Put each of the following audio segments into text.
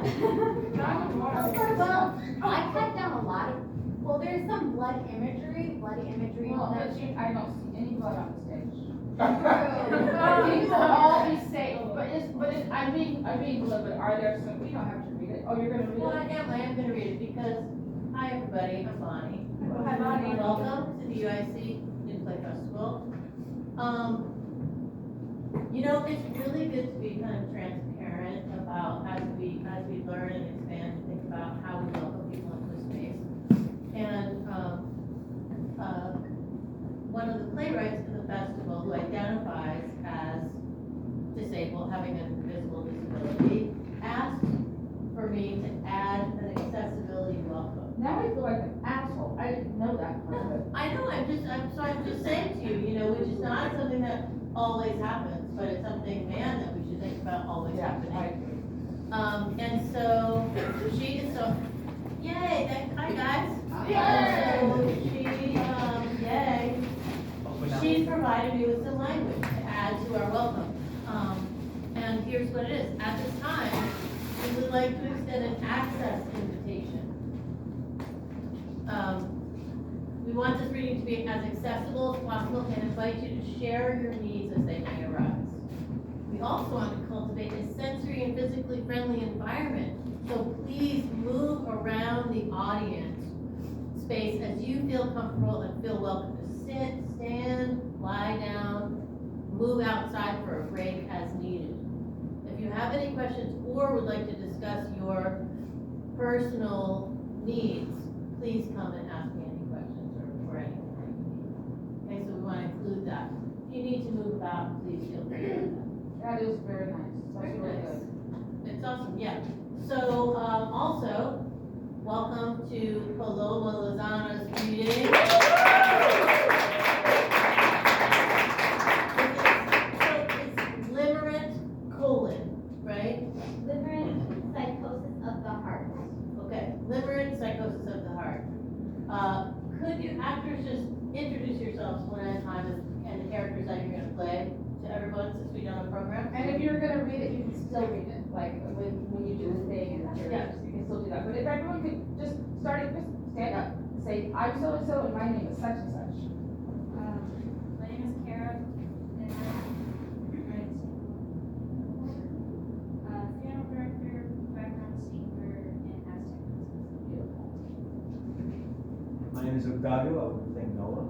Well, I cut down a lot of, well, there's some bloody imagery. Well, but I don't see any blood on the stage. True. You will all be safe, but I'm being deliberate. Are there some, we don't have to read it. Oh, you're gonna read Well, it? I am gonna read it because, hi everybody, I'm Bonnie. Hi, Bonnie. Welcome to the UIC New Play Festival. You know, it's really good to be kind of transparent about as we learn and expand and think about how we welcome people into the space. And one of the playwrights in the festival who identifies as disabled, having an invisible disability, asked for me to add an accessibility welcome. Now I feel like an asshole. I didn't know that part of it. I know, I'm just saying to you, you know, which is not something that always happens, but it's something, man, that we should think about always happening. I agree. And so she is so, yay, hi guys. Yay. So yay. She provided me with some language to add to our welcome. And here's what it is. At this time, we would like to extend an access invitation. We want this reading to be as accessible as possible and invite you to share your needs as they may arise. We also want to cultivate a sensory and physically friendly environment, so please move around the audience space as you feel comfortable and feel welcome to sit, stand, lie down, move outside for a break as needed. If you have any questions or would like to discuss your personal needs, please come and ask me any questions or anything. Okay, so we want to include that. If you need to move about, please feel free to do that. That is very nice. That's Very really nice. good. It's awesome, yeah. So, also, welcome to Paloma Lozano's reading. So it's Limerent, right? Limerent, psychosis of the heart. Okay, Limerent, psychosis of the heart. Could you actors just introduce yourselves one at a time and the characters that you're gonna play to everyone since we don't have a program? And if you're gonna read it, you can still read it, like when you do the thing and the characters, you can still do that. But if everyone could just stand up, say, I'm so and so, and my name is such and such. My name is Kera, and I'm funeral director, background singer, and Aztec. Beautiful. My name is Octavio, I will be playing Noah.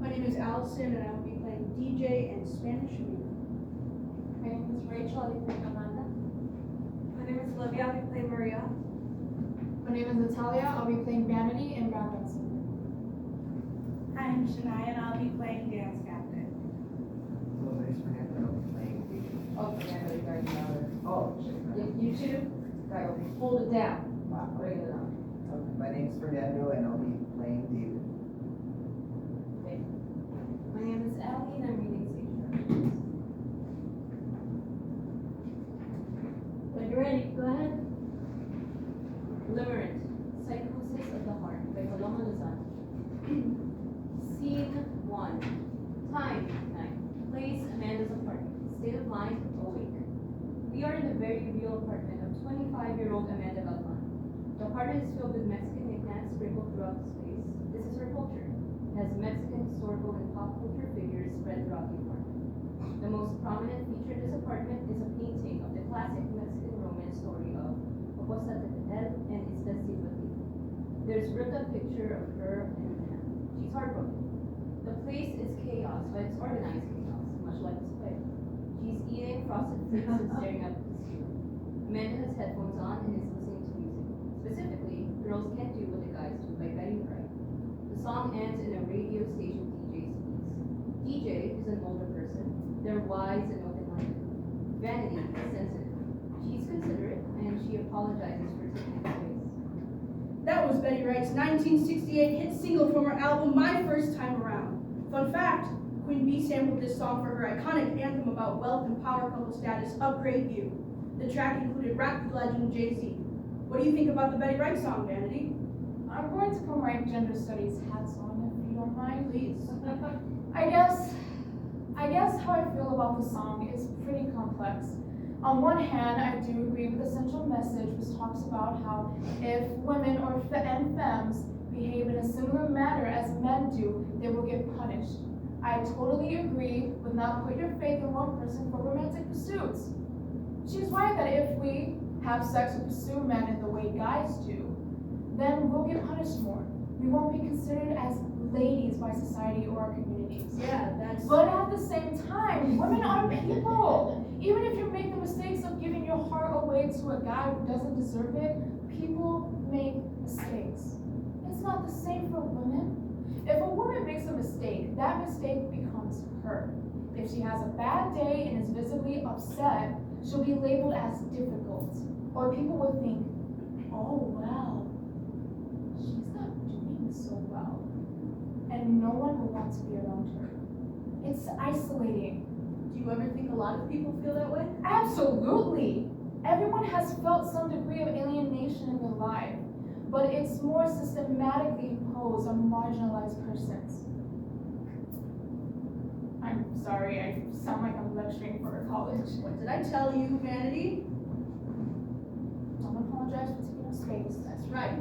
My name is Allison, and I will be playing DJ and Spanish music. My name is Rachel, I'll be playing Amanda. My name is Olivia, I'll be playing Maria. My name is Natalia, I'll be playing Vanity and background singer. Hi, I'm Shania, and I'll be playing dance captain. Hello, my name is Fernando, and I'll be playing DJ. Oh, Fernando, you guys know it. Oh, shit. You two, gotta hold it down. Wow, bring it on. My name is Fernando, and I'll be playing David. My name is Ellie, and I'm reading stage directions. When you're ready, go ahead. Limerent. Psychosis of the heart by Paloma Lozano. Scene 1. Time, night. Place, Amanda's apartment. State of mind, awake. We are in the very real apartment of 25-year-old Amanda Galvan. The apartment is filled with Mexican knickknacks sprinkled throughout the space. This is her culture. It has Mexican historical and pop culture figures spread throughout the apartment. The most prominent feature in this apartment is a painting of the classic Mexican romance story of Octavio and its Izaguirre. There's a ripped up picture of her and a man. She's heartbroken. The place is chaos, but it's organized chaos, much like this play. She's eating frosted flakes and staring up at the ceiling. Amanda has headphones on and is listening to music. Specifically, Girls Can't Do What the Guys Do by Wright. The song ends in a radio station DJ speaks. DJ is an older person. They're wise and open-minded. Vanity is sensitive. She's considerate, and she apologizes for taking space. That was Betty Wright's 1968 hit single from her album My First Time Around. Fun fact, Queen Bee sampled this song for her iconic anthem about wealth and power couple status, Upgrade You. The track included rap legend Jay-Z. What do you think about the Betty Wright song, Vanity? I'm going to put my gender studies hats on, if you don't mind. Please. I guess how I feel about the song is pretty complex. On one hand, I do agree with the central message, which talks about how if women and femmes behave in a similar manner as men do, they will get punished. I totally agree with not putting your faith in one person for romantic pursuits. She's right that if we have sex or pursue men in the way guys do, then we'll get punished more. We won't be considered as ladies by society or our communities. Yeah, that's. But at the same time, women are people. Even if you make the mistakes of giving your heart away to a guy who doesn't deserve it, people make mistakes. It's not the same for women. If a woman makes a mistake, that mistake becomes her. If she has a bad day and is visibly upset, she'll be labeled as difficult. Or people will think, oh well, she's not doing so well. And no one will want to be around her. It's isolating. Do you ever think a lot of people feel that way? Absolutely. Everyone has felt some degree of alienation in their life, but it's more systematically imposed on marginalized persons. I'm sorry, I sound like I'm lecturing for a college. What did I tell you, Vanity? Don't apologize for taking up space. That's right.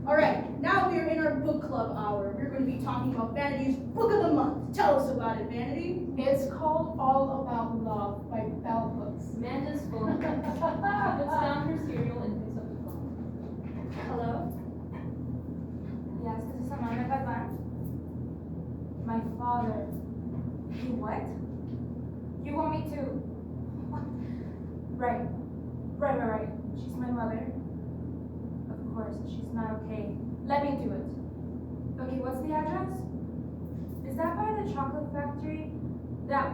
All right, now we are in our book club hour. We're going to be talking about Vanity's Book of the Month. Tell us about it, Vanity. It's called All About Love by Bell Hooks. Amanda's phone. Puts down her cereal and picks up the phone. Hello? Yes, this is Amanda Galvan. My father. You what? You want me to? What? Right. She's my mother. Of course, she's not okay. Let me do it. Okay, what's the address? Is that by the chocolate factory? That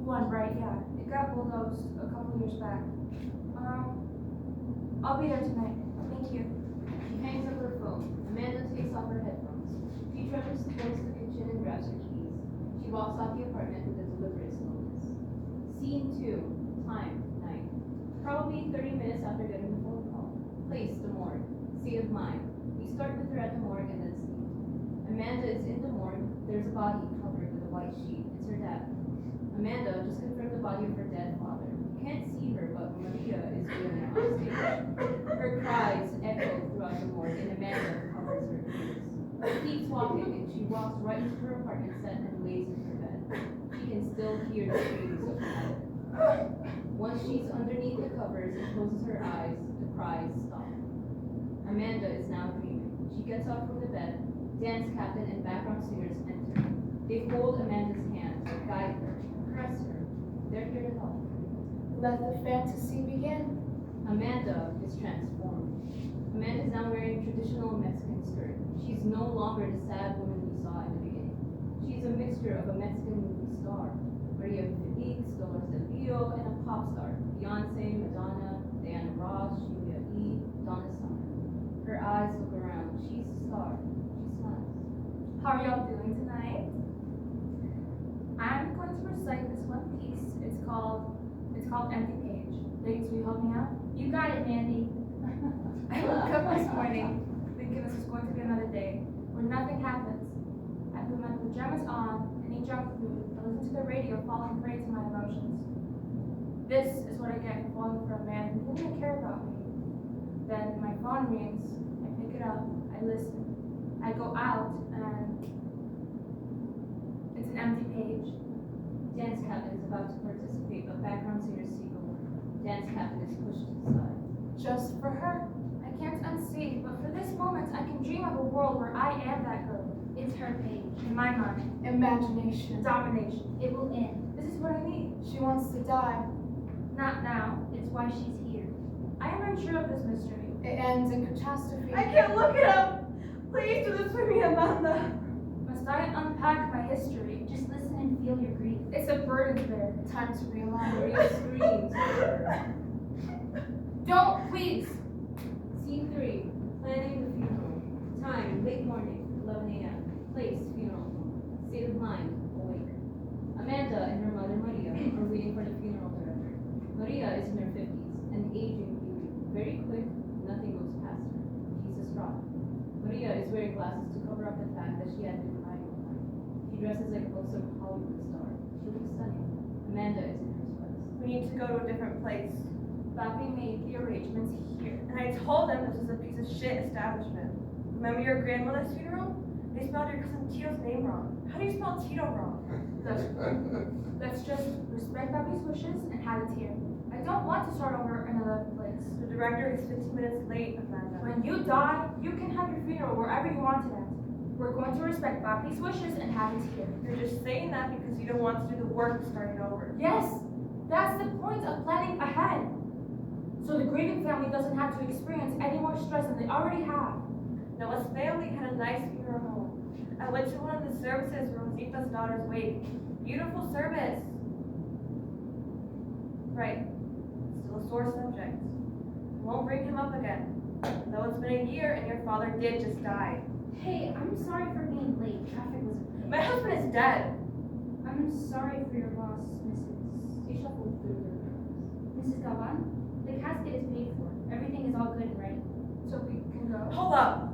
one, right? Yeah. It got bulldozed a couple years back. I'll be there tonight. Thank you. She hangs up her phone. Amanda takes off her headphones. She trudges towards the kitchen and grabs her keys. She walks off the apartment with a deliberate slowness. Scene 2. Time, night. Probably 30 minutes after getting the phone call. Place, the morgue. State of mind. We start with her at the morgue and then scene. Amanda is in the morgue. There's a body covered with a white sheet. It's her dad. Amanda just confirmed the body of her dead father. You can't see her, but Maria is wailing on stage. Her cries echo throughout the morgue, and Amanda covers her ears. She keeps walking, and she walks right into her apartment set and lays in her bed. She can still hear the screams of her mother. Once she's underneath the covers and closes her eyes, the cries stop. Amanda is now dreaming. She gets up from the bed. Dance captain and background singers enter. They hold Amanda's hand, guide her, caress her. They're here to help. Let the fantasy begin. Amanda is transformed. Amanda is now wearing traditional Mexican skirt. She's no longer the sad woman we saw in the beginning. She's a mixture of a Mexican movie star, Maria Félix, Dolores del Rio, and a pop star, Beyonce, Madonna, Diana Ross, Julia E., Donna Summer. Her eyes look around. She's a star. She smiles. How are y'all doing tonight? I'm going to recite this one piece. It's called Empty Page. Ladies, will you help me out? You got it, Mandy. I woke up this morning thinking this was going to be another day where nothing happens. I put my pajamas on and eat junk food and listen to the radio, falling prey to my emotions. This is what I get for falling for a man who didn't even care about me. Then my phone rings. I pick it up. I listen. I go out and it's an empty page. Dance captain is about to participate, but background singers seek a word. Dance captain is pushed to the side. Just for her. I can't unsee, but for this moment, I can dream of a world where I am that girl. It's her page. In my mind. Imagination. Domination. It will end. This is what I need. She wants to die. Not now. It's why she's here. I am unsure of this mystery. It ends in catastrophe. I can't look it up. Please do this for me, Amanda. Must I unpack my history? Just listen and feel your grief. It's a burden to bear. Time to realign. Maria screams. Don't, please. Scene 3. Planning the funeral. Time, late morning, 11 a.m. Place, funeral home. State of mind, awake. Amanda and her mother Maria are waiting for the funeral director. Maria is in her 50s, an aging beauty. Very quick, nothing goes past her. She's distraught. Maria is wearing glasses to cover up the fact that she had been crying all night. She dresses like some Hollywood star. She looks stunning. Amanda is in her sweats. We need to go to a different place. Papi made the arrangements here. And I told them this was a piece of shit establishment. Remember your grandmother's funeral? They spelled your cousin Tito's name wrong. How do you spell Tito wrong? Let's just respect Papi's wishes and have it here. I don't want to start over another place. The director is 15 minutes late, Amanda. When you die, you can have your funeral wherever you want it at. We're going to respect Papi's wishes and have it here. You're just saying that because you don't want to do the work of starting over. Yes, that's the point of planning ahead. So the grieving family doesn't have to experience any more stress than they already have. Noah's family had a nice funeral home. I went to one of the services for Rosita's daughter's wake. Beautiful service. Right. Still a sore subject. I won't bring him up again. Though it's been a year and your father did just die. Hey, I'm sorry for being late. Traffic was. My husband is dead. I'm sorry for your loss, Mrs. She shuffled through the Mrs. Galvan. The casket is paid for. Everything is all good, right? So we can go. Hold up.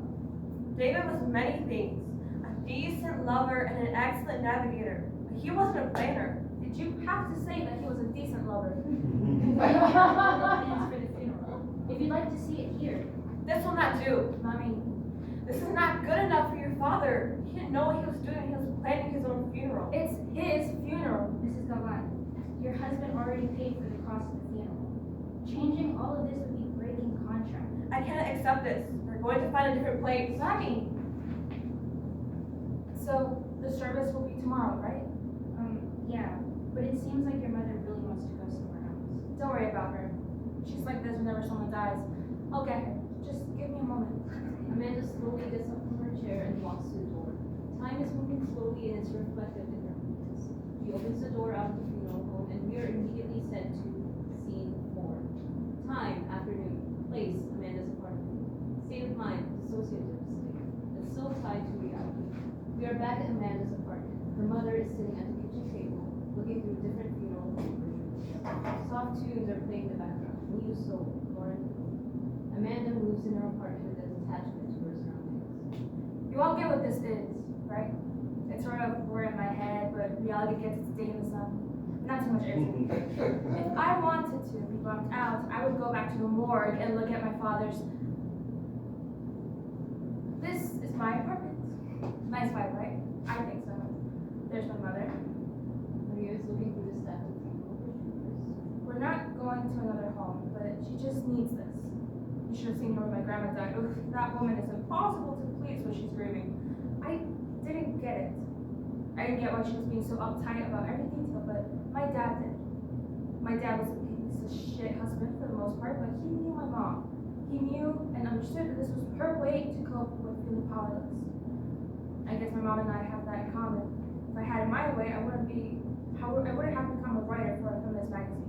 David was many things. A decent lover and an excellent navigator. But he wasn't a planner. Did you have to say that he was a decent lover? Plans for the funeral. If you'd like to see it here. This will not do. Mommy, This is not good enough for your father. He didn't know what he was doing. He was planning his own funeral. it's his funeral. Mrs. Galvan, your husband already paid for the cost of the funeral. Changing all of this would be breaking contract. I can't accept this. We're going to find a different place. Mommy. So the service will be tomorrow, right? Yeah, but it seems like your mother really wants to go somewhere else. Don't worry about her. She's like this whenever someone dies. I'll get her. Just give me a moment. Amanda slowly gets up from her chair and walks to the door. Time is moving slowly and it's reflective in her movements. She opens the door out of the funeral home and we are immediately sent to scene 4. Time, afternoon. Place, Amanda's apartment. State of mind, dissociative state. It's still tied to reality. We are back at Amanda's apartment. Her mother is sitting at the kitchen table, looking through different funeral versions. Soft tunes are playing in the background. New soul, Lauren. Amanda moves in her apartment with a detachment to her surroundings. You all get what this is, right? It's sort of we're in my head, but reality gets its day in the sun. Not too much urgency. If I wanted to be bumped out, I would go back to the morgue and look at my father's. This is my apartment. Nice vibe, right? I think so. There's my mother. Maria is looking through the stack of funeral brochures. We're not going to another home, but she just needs this. You should have seen her when my grandma died. Oof, that woman is impossible to please when she's grieving. I didn't get it. I didn't get why she was being so uptight about every detail, but my dad did. My dad was a piece of shit husband for the most part, but he knew my mom. He knew and understood that this was her way to cope with feeling powerless. I guess my mom and I have that in common. If I had it my way, I wouldn't have become a writer for a feminist magazine.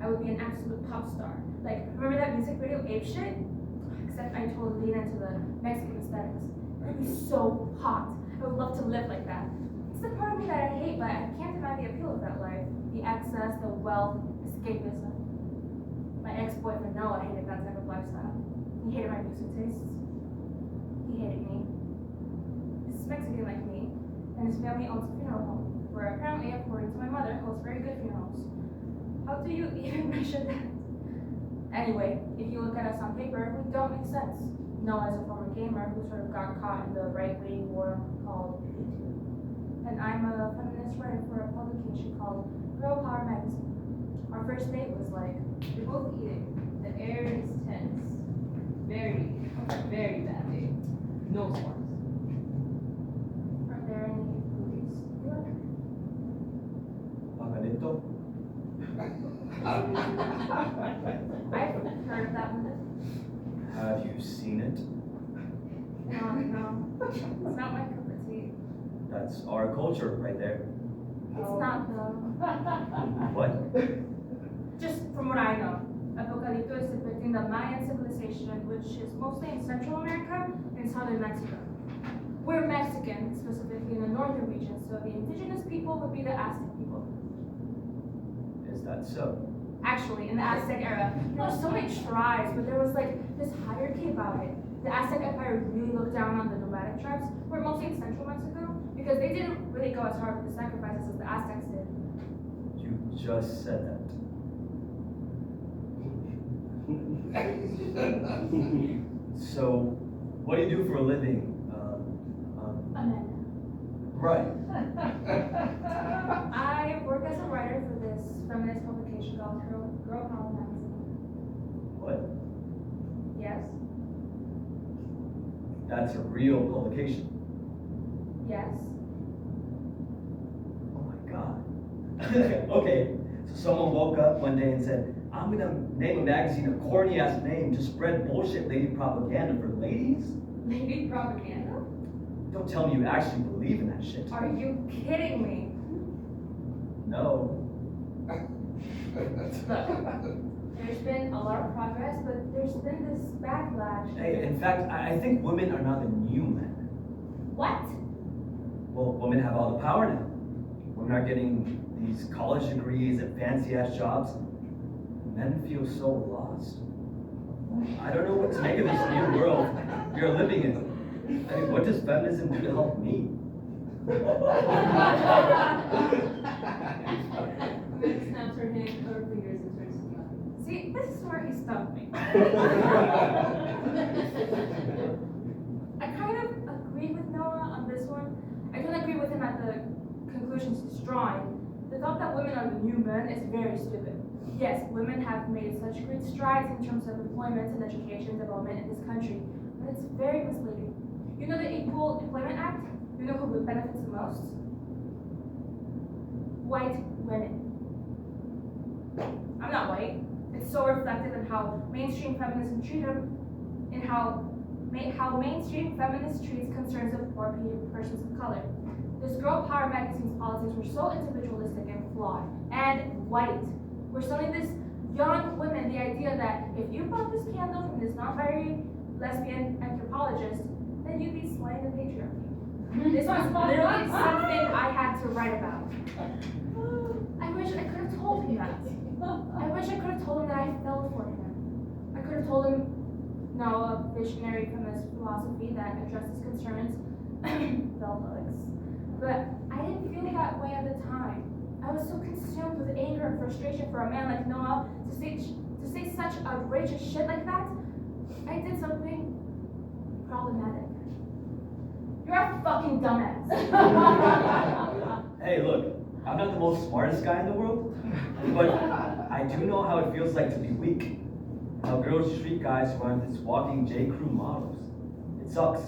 I would be an absolute pop star. Like, remember that music video, Ape Shit? Except I totally lean into the Mexican aesthetics. It would be so hot. I would love to live like that. It's the part of me that I hate, but I can't deny the appeal of that life. The excess, the wealth, escapism. My ex-boyfriend Noah hated that type of lifestyle. He hated my music tastes. He hated me. He's Mexican like me, and his family owns a funeral home, where apparently, according to my mother, holds very good funerals. How do you even measure that? Anyway, if you look at us on paper, we don't make sense. Noah is a former gamer who sort of got caught in the right-wing war called Me. And I'm a feminist writer for a publication called Girl Power Magazine. Our first date was like, They're both eating. The air is tense. Very, very bad day. No sparks. are there any movies you like? Paganito? I've heard of that one. Have you seen it? No. It's not my cup of tea. That's our culture right there. It's not though. What? Just from what I know, Apocalipto is depicting the Mayan civilization, which is mostly in Central America and Southern Mexico. We're Mexican, specifically in the northern region, so the indigenous people would be the Aztec people. Is that so? Actually, in the Aztec era, there were so many tribes, but there was like this hierarchy about it. The Aztec Empire really looked down on the nomadic tribes, who were mostly in central Mexico, because they didn't really go as hard with the sacrifices as the Aztecs did. You just said that. So, what do you do for a living? Amanda. Right. I work as a writer for this feminist publication called Girl Power Magazine. What? Yes. That's a real publication. Yes. Oh my God. Okay, so someone woke up one day and said, I'm gonna name a magazine a corny ass name to spread bullshit lady propaganda for ladies? Lady propaganda? Don't tell me you actually believe in that shit. Are you kidding me? No. Look, there's been a lot of progress, but there's been this backlash. Hey, in fact, I think women are not the new men. What? Well, women have all the power now. Women are getting these college degrees and fancy ass jobs. Men feel so lost. I don't know what to make of this new world you're living in. I mean, what does feminism do to help me? Liv snaps her fingers and turns to me. See, this is where he stumped me. I kind of agree with Noah on this one. I don't agree with him at the conclusions he's drawing. The thought that women are the new men is very stupid. Yes, women have made such great strides in terms of employment and education development in this country, but it's very misleading. You know the Equal Employment Act? You know who benefits the most? White women. I'm not white. It's so reflective in how mainstream feminism treats them, in how mainstream feminist treats concerns of poor persons of color. This Girl Power magazine's politics were so individualistic and flawed and white. We're selling this young women the idea that if you bought this candle from this non-binary lesbian anthropologist, then you'd be slaying the patriarchy. This was literally something I had to write about. I wish I could have told him that. I wish I could have told him that I fell for him. I could have told him, no, a visionary feminist philosophy that addresses concerns, bell hooks. But I didn't feel that way at the time. I was so consumed with anger and frustration for a man like Noah to say such outrageous shit like that. I did something problematic. You're a fucking dumbass. Hey, look, I'm not the most smartest guy in the world, but I do know how it feels like to be weak. How girls treat guys who aren't these walking J. Crew models. It sucks.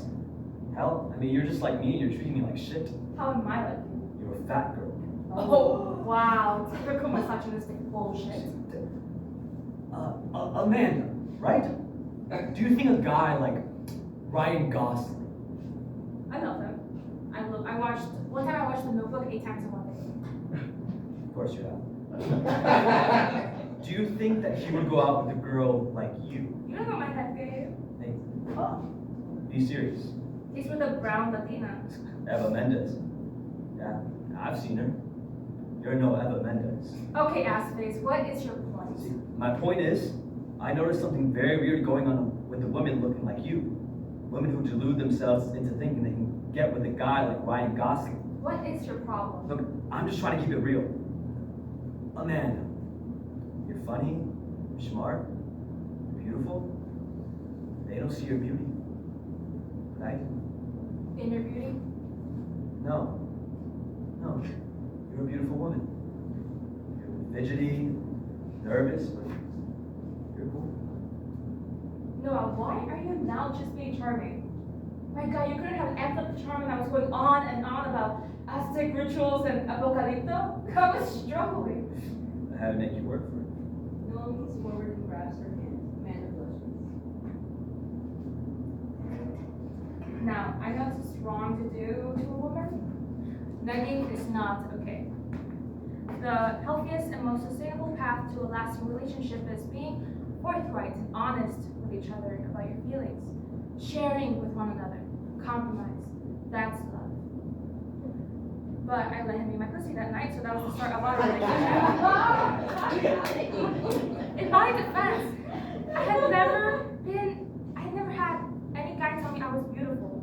Hell, I mean, you're just like me and you're treating me like shit. How am I like you? You're a fat girl. Oh, wow. Typical misogynistic bullshit. Amanda, right? Do you think a guy like Ryan Gosling? I love him. One time I watched The Notebook 8 times in one day. Of course you have. Do you think that he would go out with a girl like you? You don't know my head game. Hey, be serious. He's with a brown Latina. Eva Mendes. Yeah, I've seen her. You're no Eva Mendes. Okay, ass face, what is your point? See, my point is, I noticed something very weird going on with the women looking like you. Women who delude themselves into thinking they can get with a guy like Ryan Gosling. What is your problem? Look, I'm just trying to keep it real. Amanda, you're funny, you're smart, you're beautiful. They don't see your beauty. Right? In your beauty? No. No. You're a beautiful woman. You're fidgety, nervous, but you're cool. Noah, why are you now just being charming? My God, you couldn't have amped up the charm when I was going on and on about Aztec rituals and apocalypto? I was struggling. I had to make you work for it. Noah moves forward and grabs her hand. Amanda blushes. Now, I know this is wrong to do to a woman. Negging is not okay. The healthiest and most sustainable path to a lasting relationship is being forthright and honest with each other about your feelings, sharing with one another, compromise. That's love. But I let him be my pussy that night, so that was the start of our relationship. In my defense, I had never had any guy tell me I was beautiful.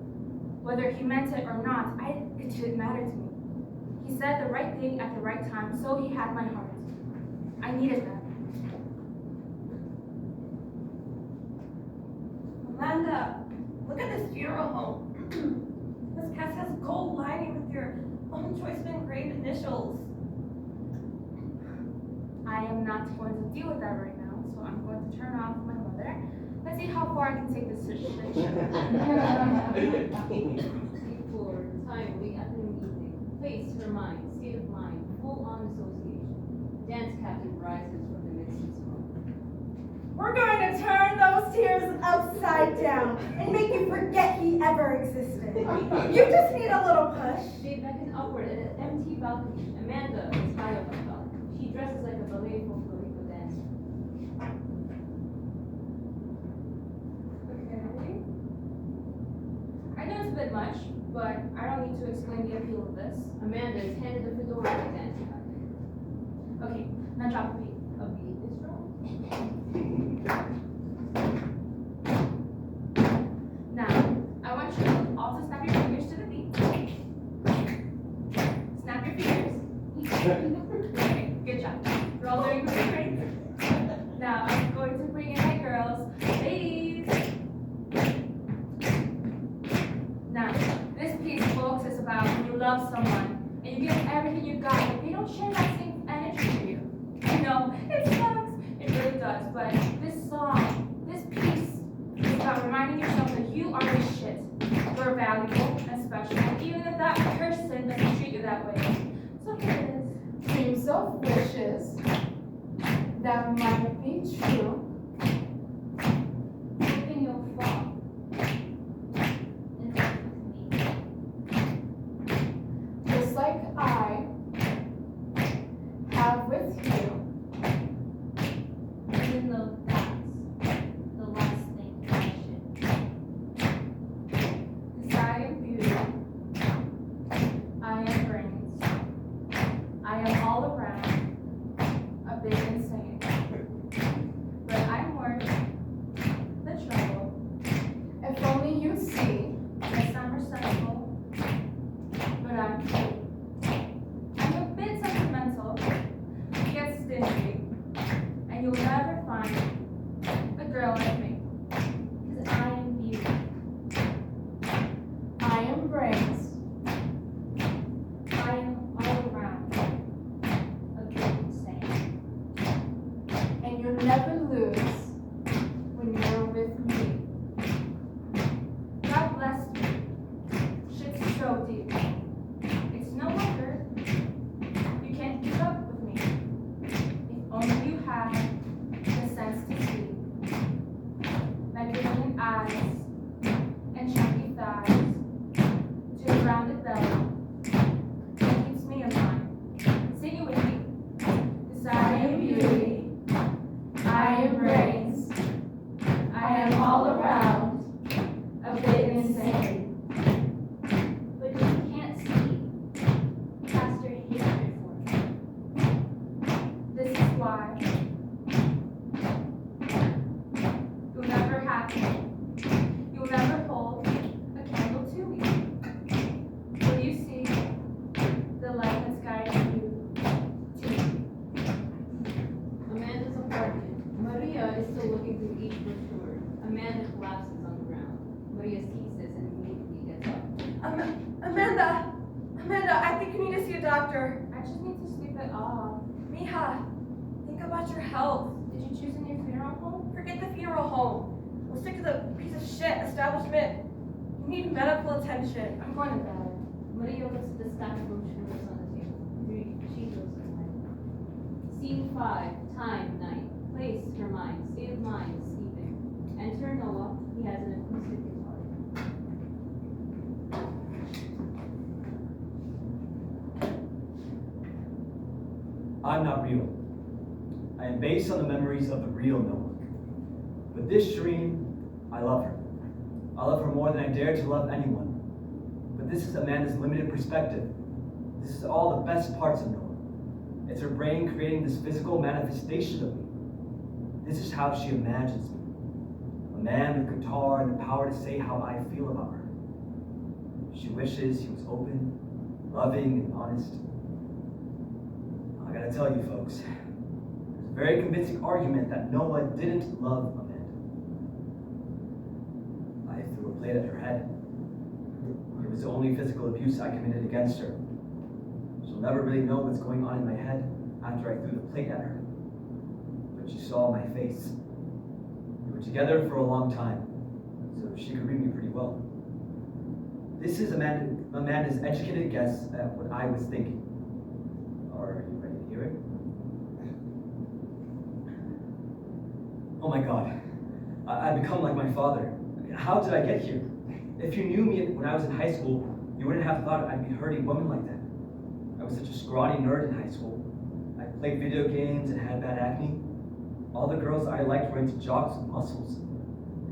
Whether he meant it or not, it didn't matter to me. He said the right thing at the right time, so he had my heart. I needed that. funeral home. This cast has gold lining with your own choice of engraved initials. I am not going to deal with that right now, so I'm going to turn off my mother. Let's see how far I can take this situation. For time, late afternoon, evening. Place for mind, state of mind, full-on association. Dance captain rises from the midst of smoke. We're going to turn those tears upside down and make you forget he ever existed. You just need a little push. They beckon upward at an empty balcony. Amanda is high up on the balcony. She dresses like a ballet folklorico dancer. Okay. I know it's a bit much, but I don't need to explain the appeal of this. Amanda is handed a fedora to dance captain. Okay, now drop the beat. A beat is wrong. Now, I want you all to snap your fingers to the beat. Snap your fingers. Okay, good job. We're all doing great. Now, I'm going to bring in my girls. Ladies. Now, this piece, folks, is about when you love someone and you give everything you got, but they don't share that same energy with you. I know, it sucks. It really does. But this song, this piece, is about reminding yourself that you are the shit. You're valuable and special, even if that person doesn't treat you that way. So here it is. Dreams of wishes that might be true. Hoping you'll fall. And take with me. Just like I have with you. Even though that's the last thing I should. Cause I am beauty. I am brains. I am all around. A bit insane. But I'm worth the trouble. If only you'd see. Yes, I'm respectful. But I'm cute. I'm a bit sentimental. Get stingy. And you'll never find a girl like me. Cause I am beauty. I am brains. I am all around. A bit insane. And you'll never lose when you're with me. God bless me. Shit's so deep. It's no wonder you can't keep up with me. If only you had the sense to see. My brilliant eyes and chunky thighs to a rounded belly that keeps me in line. Sing it with me. 'Cause I am beauty. I am brains. I am all around. A bit insane. But you can't see past your hatred for me. This is why you'll never have me. You'll never hold a candle to me. Will you see the light that's guiding you to me? Amanda's apartment. Maria is still looking through each brochure. Amanda collapses on the ground. Maria sees this and immediately gets up. Amanda, I think you need to see a doctor. I just need to sleep it off. Mija, think about your health. Did you choose a new funeral home? Forget the funeral home. We'll stick to the piece of shit establishment. You need medical attention. I'm going to bed. Maria looks at the stack of brochures on the table. She goes to night. Scene 5, time, night. Place, her mind. State of mind, sleeping. Enter Noah. He has an acoustic guitar. I'm not real. I am based on the memories of the real Noah. But this dream, I love her. I love her more than I dare to love anyone. But this is Amanda's limited perspective. This is all the best parts of Noah. It's her brain creating this physical manifestation of me. This is how she imagines me. A man with guitar and the power to say how I feel about her. She wishes he was open, loving, and honest. I gotta tell you folks, there's a very convincing argument that Noah didn't love Amanda. I threw a plate at her head. It was the only physical abuse I committed against her. She'll never really know what's going on in my head after I threw the plate at her. But she saw my face. We were together for a long time, so she could read me pretty well. This is Amanda's educated guess at what I was thinking. Are you ready to hear it? Oh my God, I've become like my father. How did I get here? If you knew me when I was in high school, you wouldn't have thought I'd be hurting women like that. I was such a scrawny nerd in high school. I played video games and had bad acne. All the girls I liked were into jocks with muscles,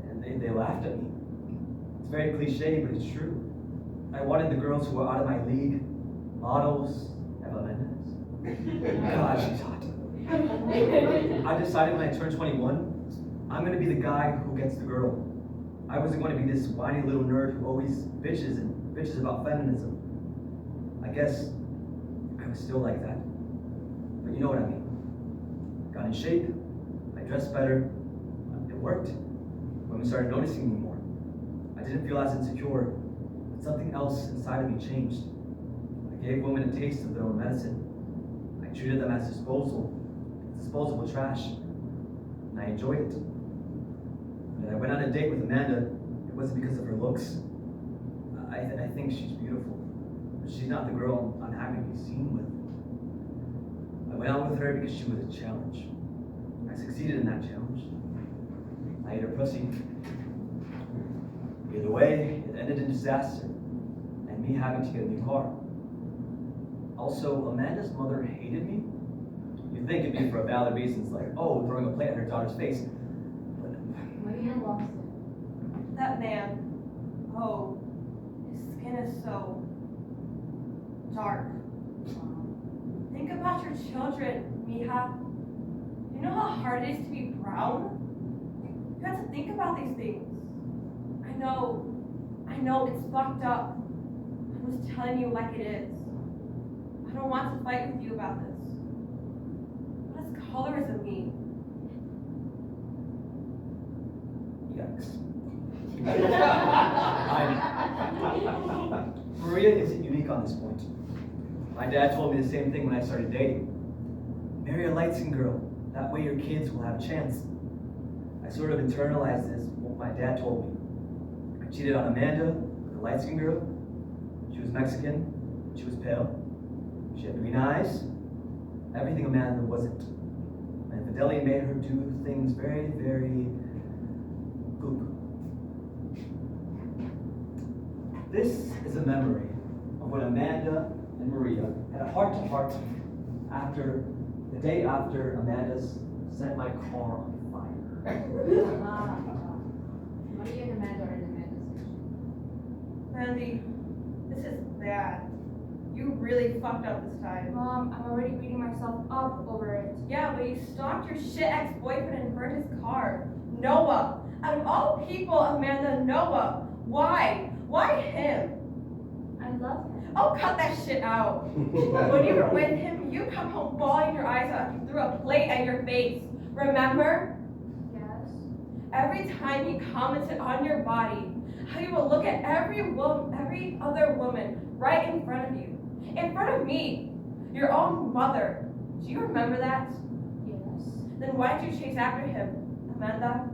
and they laughed at me. It's very cliche, but it's true. I wanted the girls who were out of my league, models, Eva Mendes. God, she's hot. I decided when I turned 21, I'm gonna be the guy who gets the girl. I wasn't going to be this whiny little nerd who always bitches about feminism. I guess I was still like that. But you know what I mean. Got in shape, I dressed better, it worked. Women started noticing me more. I didn't feel as insecure, but something else inside of me changed. I gave women a taste of their own medicine. I treated them as disposable trash, and I enjoyed it. When I went on a date with Amanda, it wasn't because of her looks. I think she's beautiful, but she's not the girl I'm happy to be seen with. I went out with her because she was a challenge. I succeeded in that challenge. I ate her pussy. Either way, it ended in disaster, and me having to get a new car. Also, Amanda's mother hated me. You'd think it'd be for valid reasons like, oh, throwing a plate at her daughter's face. Maria walks in. That man, oh, his skin is so dark. Think about your children, Mija. You know how hard it is to be brown? You have to think about these things. I know it's fucked up. I'm just telling you like it is. I don't want to fight with you about this. What does colorism mean? Yikes. Maria isn't unique on this point. My dad told me the same thing when I started dating. Marry a light-skinned girl. That way your kids will have a chance. I sort of internalized this, what my dad told me. I cheated on Amanda with a light-skinned girl. She was Mexican. She was pale. She had green eyes. Everything Amanda wasn't. And Fidelity made her do things very, very goop. This is a memory of when Amanda and Maria had a heart-to-heart the day after Amanda's set my car on fire. Maria and Amanda are in Amanda's section. Mandy, this is bad. You really fucked up this time. Mom, I'm already beating myself up over it. Yeah, but you stalked your shit ex-boyfriend and burned his car. Noah. Out of all people, Amanda, Noah. Why? Why him? I love him. Oh, cut that shit out. When you were with him, you come home bawling your eyes out. You threw a plate at your face. Remember? Yes. Every time he commented on your body, how you would look at every other woman right in front of you. In front of me. Your own mother. Do you remember that? Yes. Then why did you chase after him, Amanda?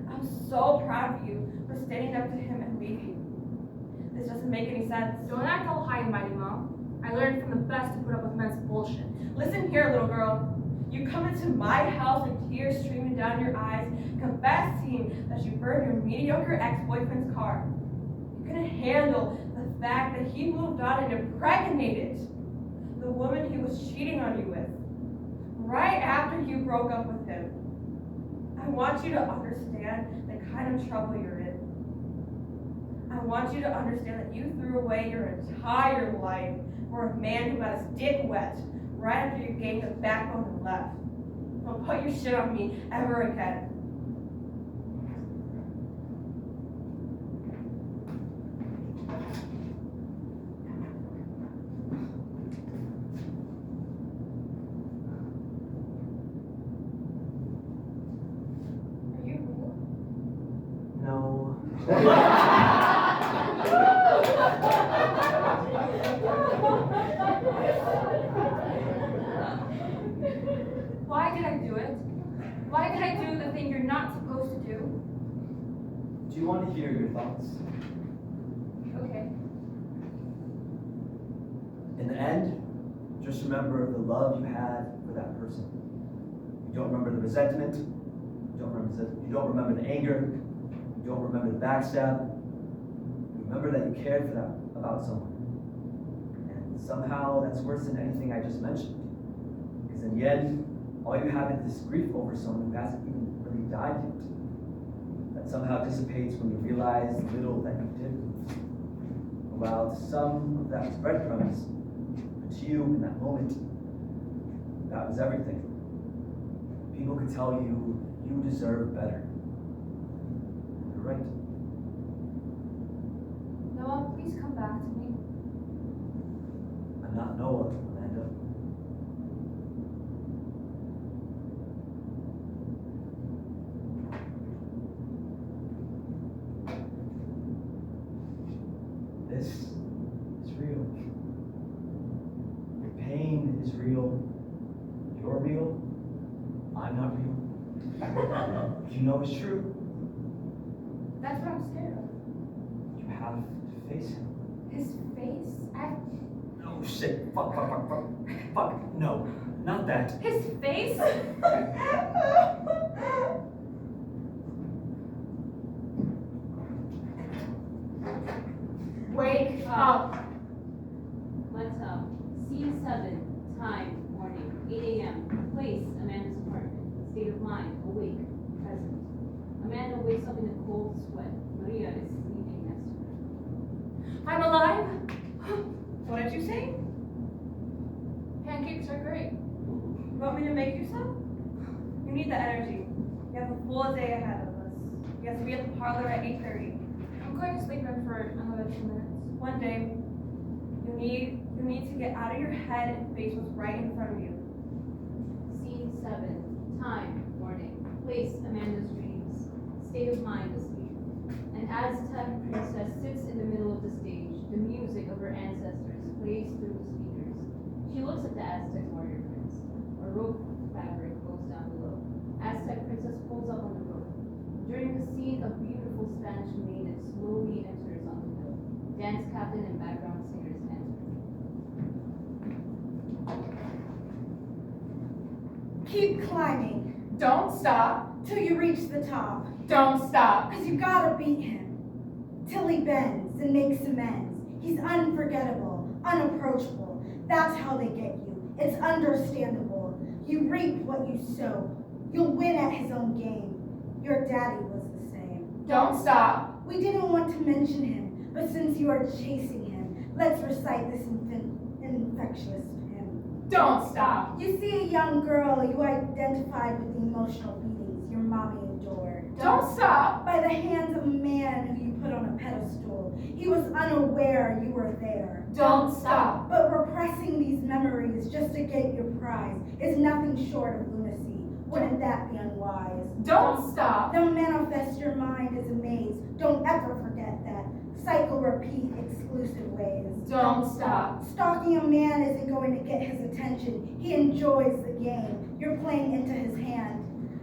I'm so proud of you for standing up to him and leaving. This doesn't make any sense. Don't act all high and mighty, Mom. I learned from the best to put up with men's bullshit. Listen here, little girl. You come into my house with tears streaming down your eyes, confessing that you burned your mediocre ex-boyfriend's car. You couldn't handle the fact that he moved on and impregnated the woman he was cheating on you with, right after you broke up with him. I want you to understand the kind of trouble you're in. I want you to understand that you threw away your entire life for a man who got his dick wet right after you gained the backbone and left. Don't put your shit on me ever again. No, Why did I do it? Why did I do the thing you're not supposed to do? Do you want to hear your thoughts? Okay. In the end, just remember the love you had for that person. You don't remember the resentment. You don't remember the anger. You don't remember the backstab. You remember that you cared for that about someone. And somehow that's worse than anything I just mentioned. Because in the end, all you have is this grief over someone who hasn't even really died yet. That somehow dissipates when you realize the little that you did lose. While some of that was breadcrumbs, but to you in that moment, that was everything. People could tell you you deserve better. And you're right. Noah, please come back to me. I'm not Noah, Amanda. This is real. Your pain is real. You're real. I'm not real. You know it's true. That's what I'm scared of. You have to face him. His face? Oh shit. Fuck. No, not that. His face? Wake up. Let's up. Scene 7, time, morning, 8 a.m. Place, Amanda's apartment. State of mind, awake, present. Amanda wakes up in a cold sweat. Maria is sleeping next to her. I'm alive. What did you say? Pancakes are great. You want me to make you some? You need the energy. You have a full day ahead of us. You have to be at the parlor at 8:30. I'm going to sleep in for another 2 minutes. One day, you need to get out of your head and face what's right in front of you. Scene 7, time, morning. Place, Amanda's dreams. State of mind, asleep. An Aztec princess sits in the middle of the stage. The music of her ancestors plays through the speakers. She looks at the Aztec warrior prince. A rope fabric goes down below. Aztec princess pulls up on the rope. During the scene, a beautiful Spanish maiden slowly enters on the hill. Dance captain and background singers enter. Keep climbing Don't stop. till you reach the top. Don't stop. Cause you gotta beat him. Till he bends and makes amends. He's unforgettable, unapproachable. That's how they get you. It's understandable. You reap what you sow. You'll win at his own game. Your daddy was the same. Don't stop. We didn't want to mention him, but since you are chasing him, let's recite this infectious hymn. Don't stop. You see a young girl you identified with the emotional beatings your mommy adored. Don't stop. By the hands of a man who you put on a pedestal. He was unaware you were there. Don't stop. But repressing these memories just to get your prize is nothing short of lunacy. Wouldn't that be unwise? Don't stop. Don't manifest your mind as a maze. Don't ever forget that. Cycle repeat exclusive ways. Don't stop. Stalking a man isn't going to get his attention. He enjoys the game. You're playing into his hand.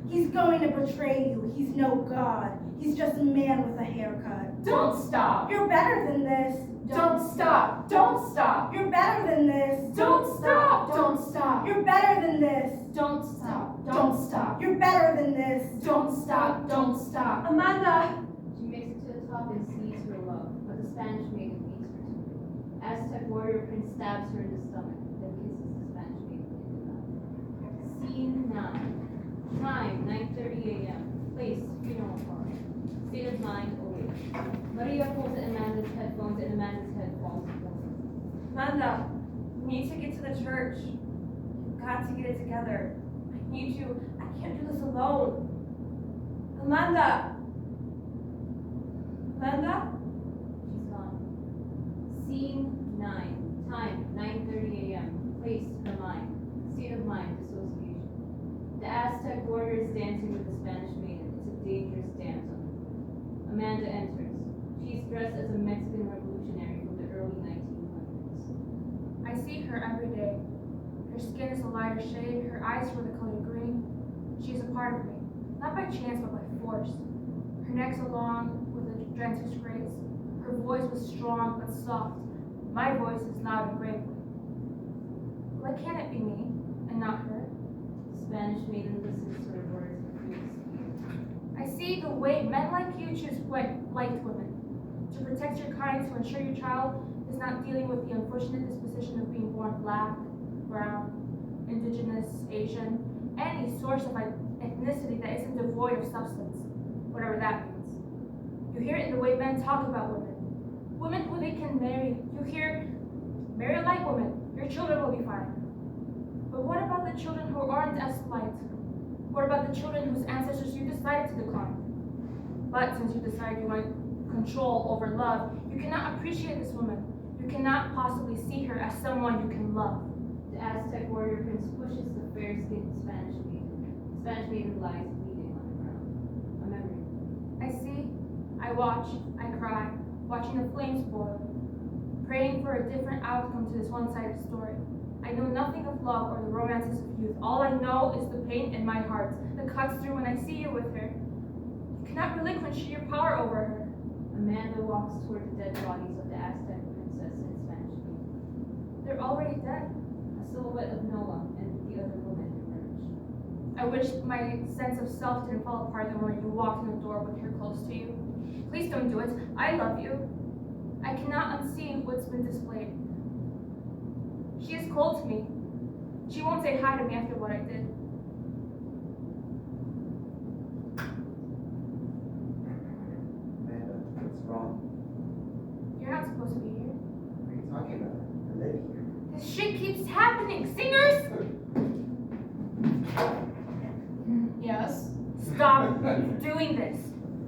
He's going to betray you. He's no god. He's just a man with a haircut. Don't stop. You're better than this. Don't stop. Don't stop. You're better than this. Don't stop. Don't stop. You're better than this. Don't stop. Don't stop. You're better than this. Don't stop. Don't stop. Amanda! She makes it to the top and sees her love, but the Spanish maiden beats her to it. Aztec warrior prince stabs her in the stomach, then kisses the Spanish maiden in the mouth. Scene 9. Time, 9:30 a.m. Place, funeral parlor. State of mind, awake. Maria pulls at Amanda's headphones and Amanda's head falls forward. Amanda, you need to get to the church. You've got to get it together. I need you. I can't do this alone. Amanda! Amanda? She's gone. Scene 9. Time, 9:30 a.m. Place, her mind. State of mind, dissociation. The Aztec warrior is dancing with the Spanish maiden. It's a dangerous dance on the floor. Amanda enters. a lighter shade, her eyes were the color green. She is a part of me, not by chance but by force. Her neck's along with a drench's grace. Her voice was strong but soft. My voice is loud and grateful. Why can't it be me and not her? Spanish maiden listens to her words and feels fear. I see the way men like you choose white women. To protect your kind, to ensure your child is not dealing with the unfortunate disposition of being born black, brown, indigenous, Asian, any source of ethnicity that isn't devoid of substance, whatever that means. You hear it in the way men talk about women. Women who they can marry. You hear, marry a light woman, your children will be fine. But what about the children who aren't as light? What about the children whose ancestors you decided to decline? But since you decided you want control over love, you cannot appreciate this woman. You cannot possibly see her as someone you can love. The Aztec warrior prince pushes the fair-skinned Spanish maiden. Spanish maiden lies bleeding on the ground. A memory. I see, I watch, I cry, watching the flames boil, praying for a different outcome to this one-sided story. I know nothing of love or the romances of youth. All I know is the pain in my heart that cuts through when I see you with her. You cannot relinquish your power over her. Amanda walks toward the dead bodies of the Aztec princess and Spanish maiden. They're already dead. A silhouette of Noah and the other woman emerge. I wish my sense of self didn't fall apart the moment you walked in the door with her close to you. Please don't do it. I love you. I cannot unsee what's been displayed. She is cold to me. She won't say hi to me after what I did. Amanda, what's wrong? You're not supposed to be here. What are you talking about? I live here. This shit keeps happening. Singers! Yes? Stop doing this.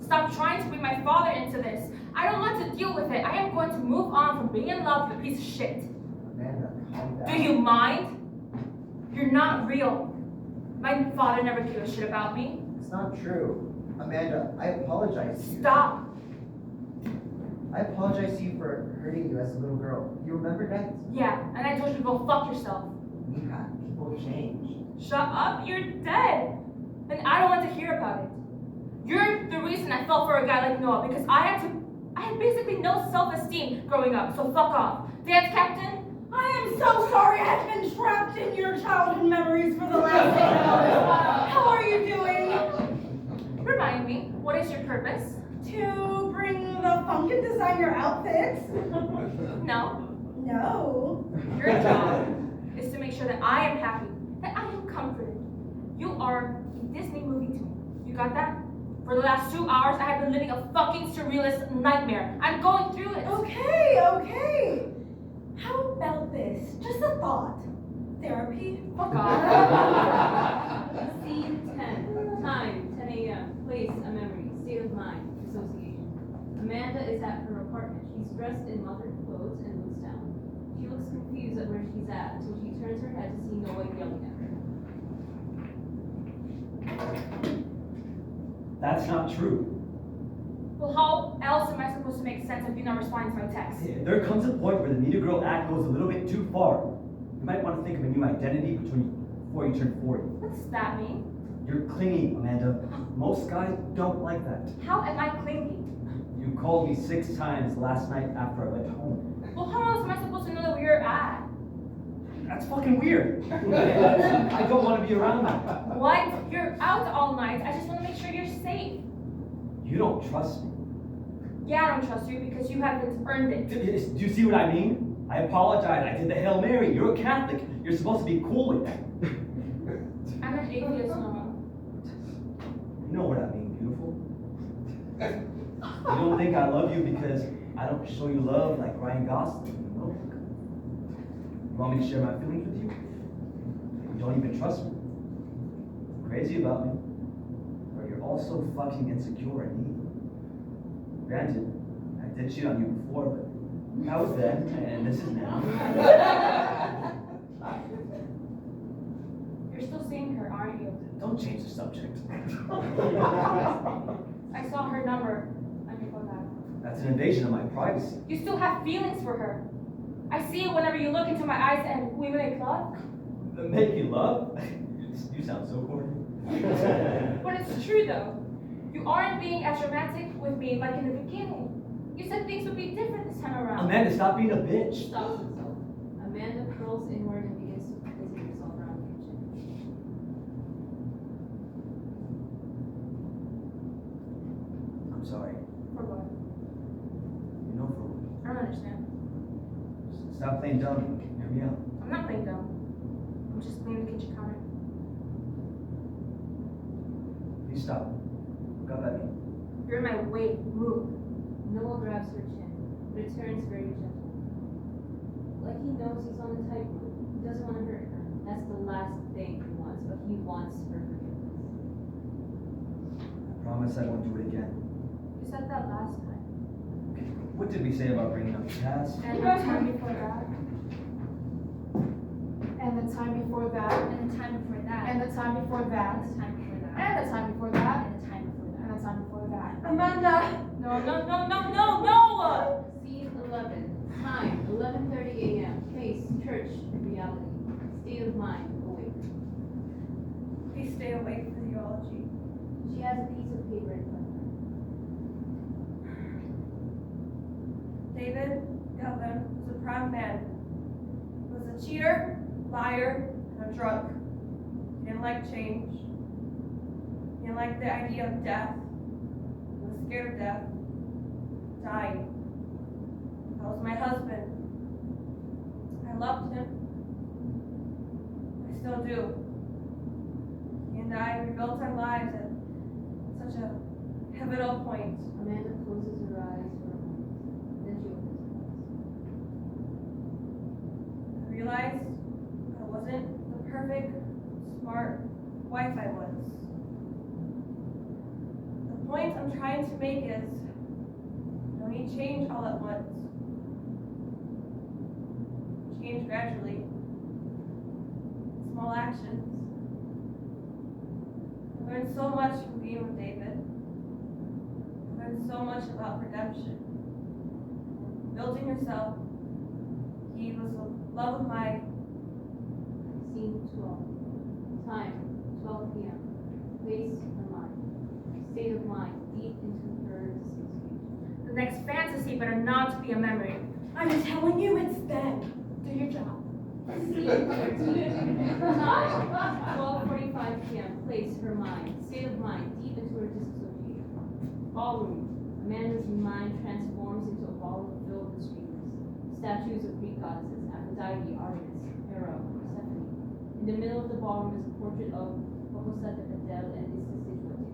Stop trying to bring my father into this. I don't want to deal with it. I am going to move on from being in love with a piece of shit. Amanda, calm down. Do you mind? You're not real. My father never gave a shit about me. It's not true. Amanda, I apologize to you. Stop. I apologize to you for hurting you as a little girl. You remember that? Yeah, and I told you to go fuck yourself. Mija, people change. Shut up, you're dead. And I don't want to hear about it. You're the reason I fell for a guy like Noah, because I had basically no self-esteem growing up, so fuck off. Dance captain? I am so sorry I've been trapped in your childhood memories for the last 8 hours. How are you doing? Remind me, what is your purpose? To bring the funk and design your outfits? No. No. Your job is to make sure that I am happy, that I am comforted. You are a Disney movie to me. You got that? For the last 2 hours, I have been living a fucking surrealist nightmare. I'm going through it. Okay. How about this? Just a thought. Therapy? Fuck off. Scene 10. Time, 10 a.m. Place, a memory. State of mind, dissociation. Amanda is at her apartment. She's dressed in modern clothes and looks down. She looks confused at where she's at until she turns her head to see Noah yelling at her. That's not true. Well, how else am I supposed to make sense of you not responding to my text? There comes a point where the meet a girl act goes a little bit too far. You might want to think of a new identity before you turn 40. What does that mean? You're clingy, Amanda. Most guys don't like that. How am I clingy? You called me 6 times last night after I went home. Well, how else am I supposed to know that we're at? That's fucking weird. I don't want to be around that. What? You're out all night. I just want to make sure you're safe. You don't trust me. Yeah, I don't trust you because you haven't earned it. Do you see what I mean? I apologize. I did the Hail Mary. You're a Catholic. You're supposed to be cool with that. I'm an atheist now. You know what I mean, beautiful? You don't think I love you because I don't show you love like Ryan Gosling, you know? You want me to share my feelings with you? You don't even trust me. Crazy about me. Or you're also fucking insecure and needy. Granted, I did cheat on you before, but that was then, and this is now. You're still seeing her, aren't you? Don't change the subject. I saw her number on your phone now. That's an invasion of my privacy. You still have feelings for her. I see it whenever you look into my eyes and we make love. Making love? You sound so corny. But it's true though. You aren't being as romantic with me like in the beginning. You said things would be different this time around. Amanda, stop being a bitch. Stops himself. Amanda curls inward and begins to busy herself around the kitchen. I'm sorry. For what? You know for what? I don't understand. Stop playing dumb. Hear me out. I'm not playing dumb. I'm just cleaning the kitchen counter. Please stop. Look up at me. You're in my way. Move. Noah grabs her chin, but it turns very gentle. Like he knows he's on the tightrope. He doesn't want to hurt her. That's the last thing he wants, but he wants her forgiveness. I promise I won't do it again. You said that last time. Okay, what did we say about bringing up the past? And the time before that. And the time before that. And the time before that. And the time before that. And the time before that. And the time before that. And the time before that. And the time before that. Amanda! No. Scene 11. Time 11:30 a.m. Place church reality. State of mind awake. Please stay awake for theology. She has a piece of paper in front of her. David Galvan was a proud man. He was a cheater, liar, and a drunk. He didn't like change. He didn't like the idea of death. He was scared of death. Dying. That was my husband. I loved him. I still do. He and I rebuilt our lives at such a pivotal point. Amanda closes her eyes for a moment. Then she opens her eyes. I realized I wasn't the perfect, smart wife I was. The point I'm trying to make is, you don't need change all at once. Change gradually. Small actions. I learned so much from being with David. I learned so much about redemption. Building yourself. He was the love of my. Scene 12. Time 12 p.m. Place her mind. State of mind deep into her dissociation. The next fantasy better not be a memory. I'm telling you, it's them. Do your job. Scene 13. Time 12:45 p.m. Place her mind. State of mind deep into her dissociation. Ballroom. Amanda's mind transforms into a ballroom filled with streamers. Statues of Greek goddesses, Aphrodite, Artemis, Kera, Persephone. In the middle of the ballroom is a portrait of Paloma and disociations.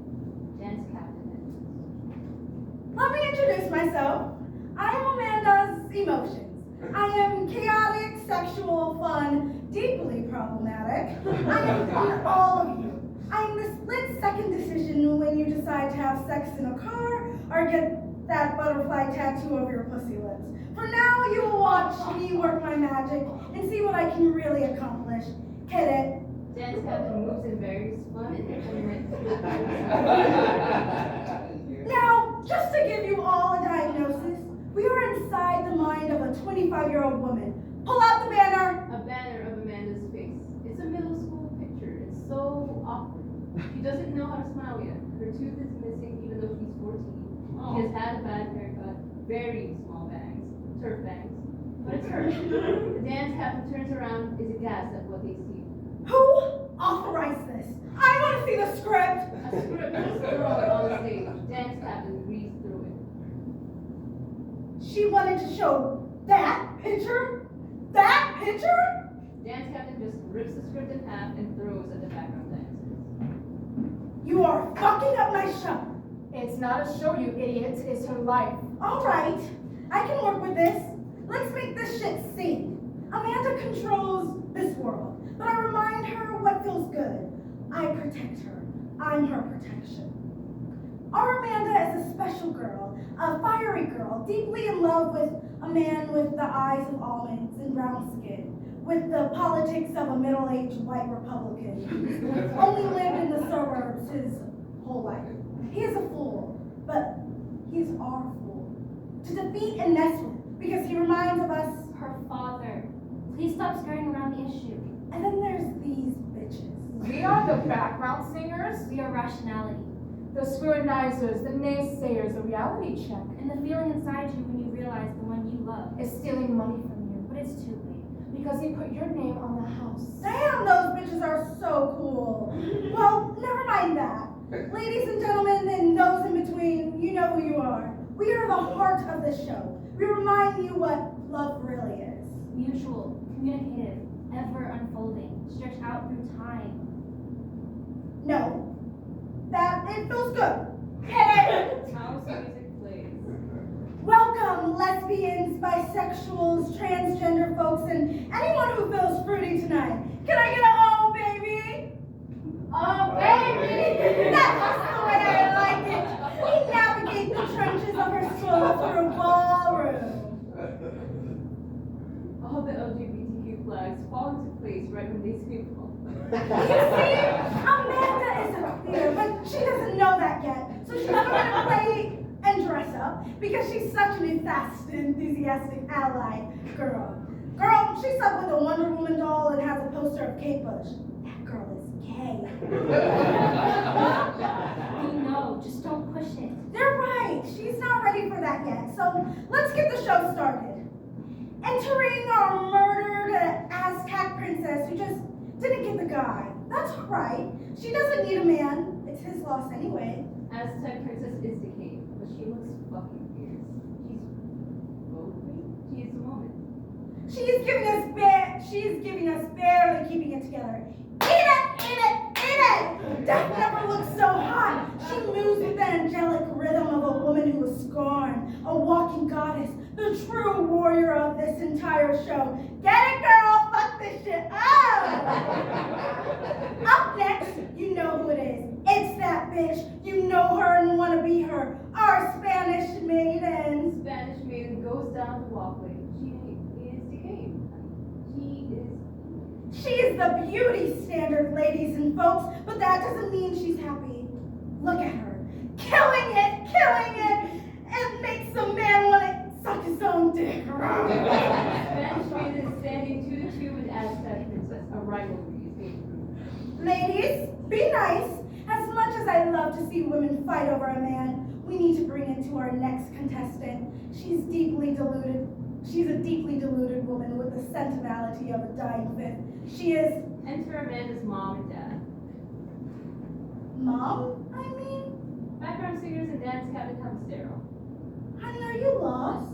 Dance captain and Let me introduce myself. I am Amanda's emotions. I am chaotic, sexual, fun, deeply problematic. I am all of you. I am the split-second decision when you decide to have sex in a car or get that butterfly tattoo over your pussy lips. For now, you will watch me work my magic and see what I can really accomplish. Hit it. Dance captain moves in various fun and intimate. Now, just to give you all a diagnosis, we are inside the mind of a 25-year-old woman. Pull out the banner. A banner of Amanda's face. It's a middle school picture. It's so awkward. She doesn't know how to smile yet. Her tooth is missing even though she's 14. She has had a bad haircut, very small bangs, turf bangs. But it's her. The dance captain turns around, is aghast at what they see. Who authorized this? I want to see the script. A script is thrown on the stage. Dance captain reads through it. She wanted to show that picture? That picture? Dance captain just rips the script in half and throws at the background dancers. You are fucking up my show. It's not a show, you idiots. It's her life. All right, I can work with this. Let's make this shit sing. Amanda controls this world, but I remind her what feels good. I protect her. I'm her protection. Our Amanda is a special girl, a fiery girl, deeply in love with a man with the eyes of almonds and brown skin, with the politics of a middle-aged white Republican who only lived in the suburbs his whole life. He is a fool, but he is our fool. To defeat and mess with, because he reminds of us. Her father. Please stop skirting around the issue. And then there's these bitches. We are the background singers, We are rationality. the scrutinizers, the naysayers, the reality check. And the feeling inside you when you realize the one you love. Is stealing money from you But it's too late. because he put your name on the house. Damn, those bitches are so cool. Well, never mind that. Ladies and gentlemen, and those in between, you know who you are. We are the heart of the show. We remind you what love really is. Mutual, communicative, ever unfolding, stretched out through time. No, that it feels good. House music plays. Welcome, lesbians, bisexuals, transgender folks, and anyone who feels fruity tonight. Can I get a oh, baby? Oh, baby! That's the way I like it. We navigate the trenches of her soul through ballroom. All the LGBTQ flags fall into place right when they scream. You see, Amanda is a queer, but she doesn't know that yet. So she's going to play and dress up because she's such an fast, enthusiastic ally girl. Girl, she's up with a Wonder Woman doll and has a poster of Kate Bush. That girl is gay. We know, just don't push it. They're right. She's not ready for that yet. So let's get the show started. Entering our murdered Aztec princess who just didn't get the guy. That's all right. She doesn't need a man. It's his loss anyway. Aztec princess is decayed, but she looks fucking fierce. She's vocally, she is a moment. She's giving us barely keeping it together. Eat it, eat it, eat it! Death never looked so hot. She moves with the angelic rhythm of a woman who was scorned, a walking goddess, the true warrior of this entire show. Get it, girl? Fuck this shit up! Up next, you know who it is. It's that bitch. You know her and want to be her. Our Spanish maiden. Spanish maiden goes down the walkway. She is decayed. She is the beauty standard, ladies and folks, but that doesn't mean she's happy. Look at her. Killing it, killing it. It makes a man want to suck his own dick. Spanish maiden is standing 2 to 2 with Aztec princess. A rivalry is being proved. Ladies, be nice. As much as I love to see women fight over a man, we need to bring in to our next contestant. She's deeply deluded. She's a deeply deluded woman with the sentimentality of a dying fifth. She is... Enter Amanda's mom and dad. Mom, I mean? Background singers and dance cabinet come sterile. Honey, are you lost?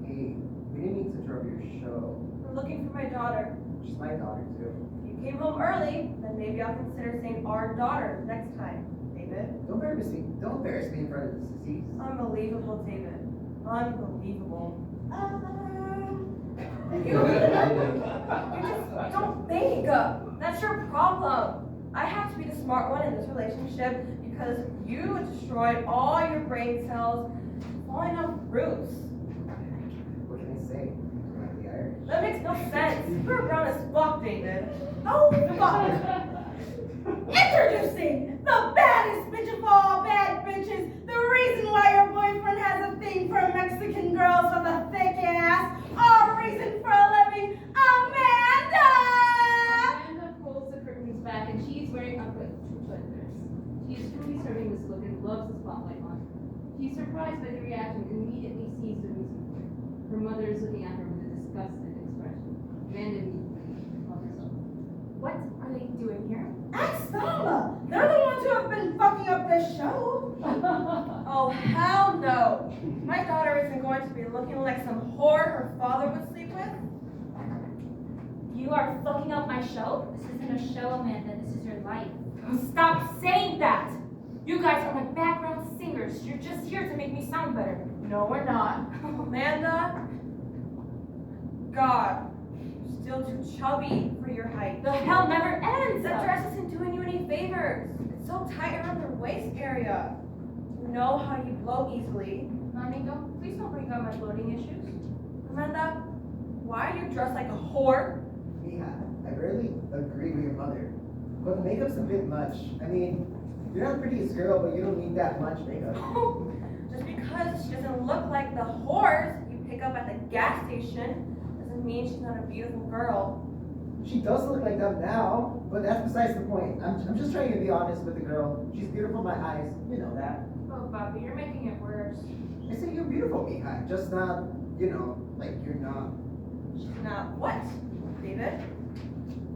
Hey, we didn't need to interrupt your show. I'm looking for my daughter. She's my daughter, too. If you came home early, then maybe I'll consider saying our daughter next time, David. Don't embarrass me in front of the deceased. Unbelievable, David. Unbelievable. You just don't think. That's your problem. I have to be the smart one in this relationship because you destroyed all your brain cells falling off roofs. What can I say? I'm not the Irish. That makes no sense. You're brown as fuck, David. Oh, fuck. Introducing the baddest bitch of all bad bitches. The reason why your boyfriend has a thing for Mexican girls with a thick ass. Our reason for living, Amanda! Amanda pulls the curtains back and she's wearing a sweater. She is truly serving this look and loves the spotlight on her. She's surprised by the reaction and immediately sees the reason for it. Her mother is looking at her with a disgusted expression. Amanda immediately calls herself. What are they doing here? Ask Paloma. They're the ones who have been fucking up this show. Oh, hell no. My daughter isn't going to be looking like some whore her father would sleep with. You are fucking up my show? This isn't a show, Amanda. This is your life. Stop saying that! You guys are my background singers. You're just here to make me sound better. No, we're not. Amanda? God, you're still too chubby for your height. The hell never ends! That dress isn't doing you any favors. It's so tight around your waist area. You know how you blow easily. Amigo, please don't bring up my bloating issues. Amanda, why are you dressed like a whore? Yeah, I rarely agree with your mother. But the makeup's a bit much. I mean, you're not the prettiest girl, but you don't need that much makeup. Just because she doesn't look like the whores you pick up at the gas station doesn't doesn't mean she's not a beautiful girl. She does look like them now, but that's besides the point. I'm just trying to be honest with the girl. She's beautiful in my eyes. You know that. Oh, Bobby, you're making it worse. I said you're beautiful, Mija. Just not, like you're not. She's not what, David?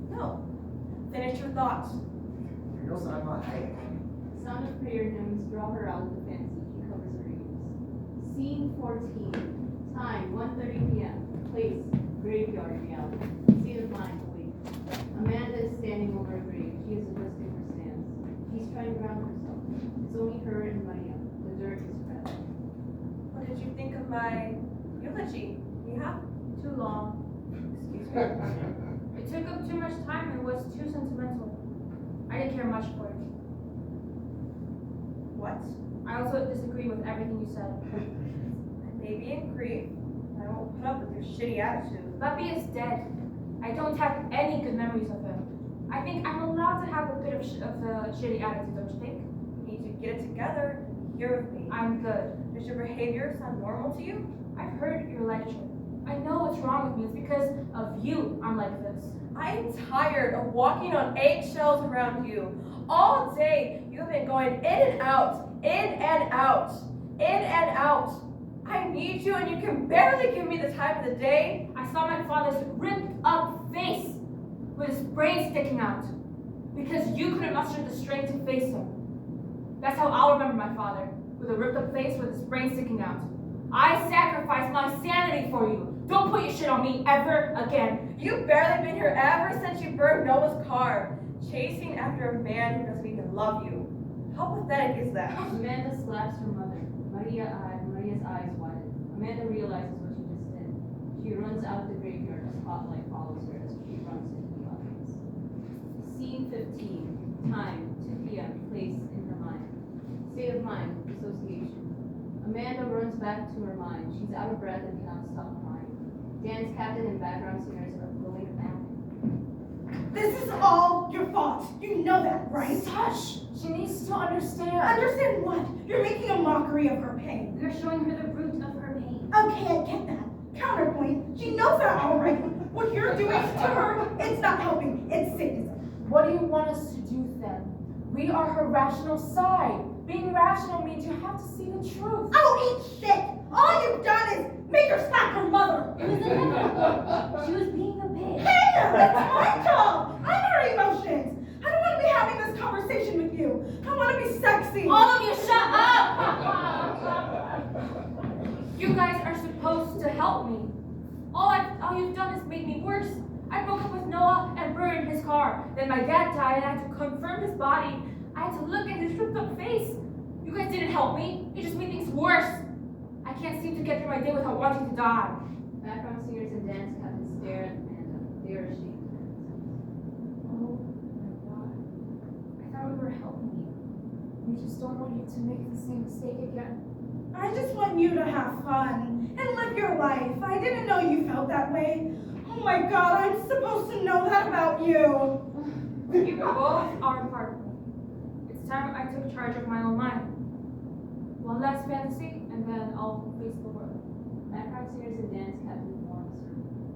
No. Finish your thoughts. You're no son of mine. Sound of prayer hymns draw her out of the fancy. He covers her ears. Scene 14. Time 1:30 p.m. Place graveyard reality. State of mind awake. Amanda is standing over a grave. She is adjusting her stance. She's trying to ground herself. It's only her and Maria. The dirt is fresh. What did you think of my eulogy, Mija? Too long. Excuse me? It took up too much time and was too sentimental. I didn't care much for it. What? I also disagree with everything you said. I may be in grief. I won't put up with your shitty attitude. Bobby is dead. I don't have any good memories of him. I think I'm allowed to have a bit of a shitty attitude, don't you think? You need to get it together and hear with me. I'm good. Does your behavior sound normal to you? I've heard your lecture. I know what's wrong with me. It's because of you I'm like this. I'm tired of walking on eggshells around you. All day, you've been going in and out, in and out, in and out. I need you and you can barely give me the time of the day. I saw my father's ripped up face with his brain sticking out because you couldn't muster the strength to face him. That's how I'll remember my father, with a ripped up face with his brain sticking out. I sacrificed my sanity for you. Don't put your shit on me ever again. You've barely been here ever since you burned Noah's car, chasing after a man who doesn't even love you. How pathetic is that? Amanda slaps her mother. Maria's eyes widen. Amanda realizes what she just did. She runs out of the graveyard. A spotlight follows her as she runs into the audience. Scene 15. Time 2 p.m. Place in her mind. State of mind. Dissociation. Amanda runs back to her mind. She's out of breath and cannot stop crying. Dance captain and background singers are blowing back. This is all your fault. You know that, right? Hush! She needs to understand. Understand what? You're making a mockery of her pain. We are showing her the root of her pain. Okay, I get that. Counterpoint. She knows that already. What you're doing to her, it's not helping. It's sadism. What do you want us to do then? We are her rational side. Being rational means you have to see the truth. Oh, eat shit! All you've done is make her slap her mother. It was inevitable. She was being a bitch. Hey, that's my job. I'm her emotions. I don't want to be having this conversation with you. I want to be sexy. All of you shut up! You guys are supposed to help me. All you've done is made me worse. I broke up with Noah and burned his car. Then my dad died and I had to confirm his body. I had to look at his ripped up face. You guys didn't help me. It just made things worse. I can't seem to get through my day without wanting to die. Background singers and dance captains stare at Amanda. They are ashamed. Oh my God. I thought we were helping you. We just don't want you to make the same mistake again. I just want you to have fun and live your life. I didn't know you felt that way. Oh my God, I'm supposed to know that about you. You both are part of me. It's time I took charge of my own mind. One last fantasy, and then I'll face the world. Background singers and dance captain forms her.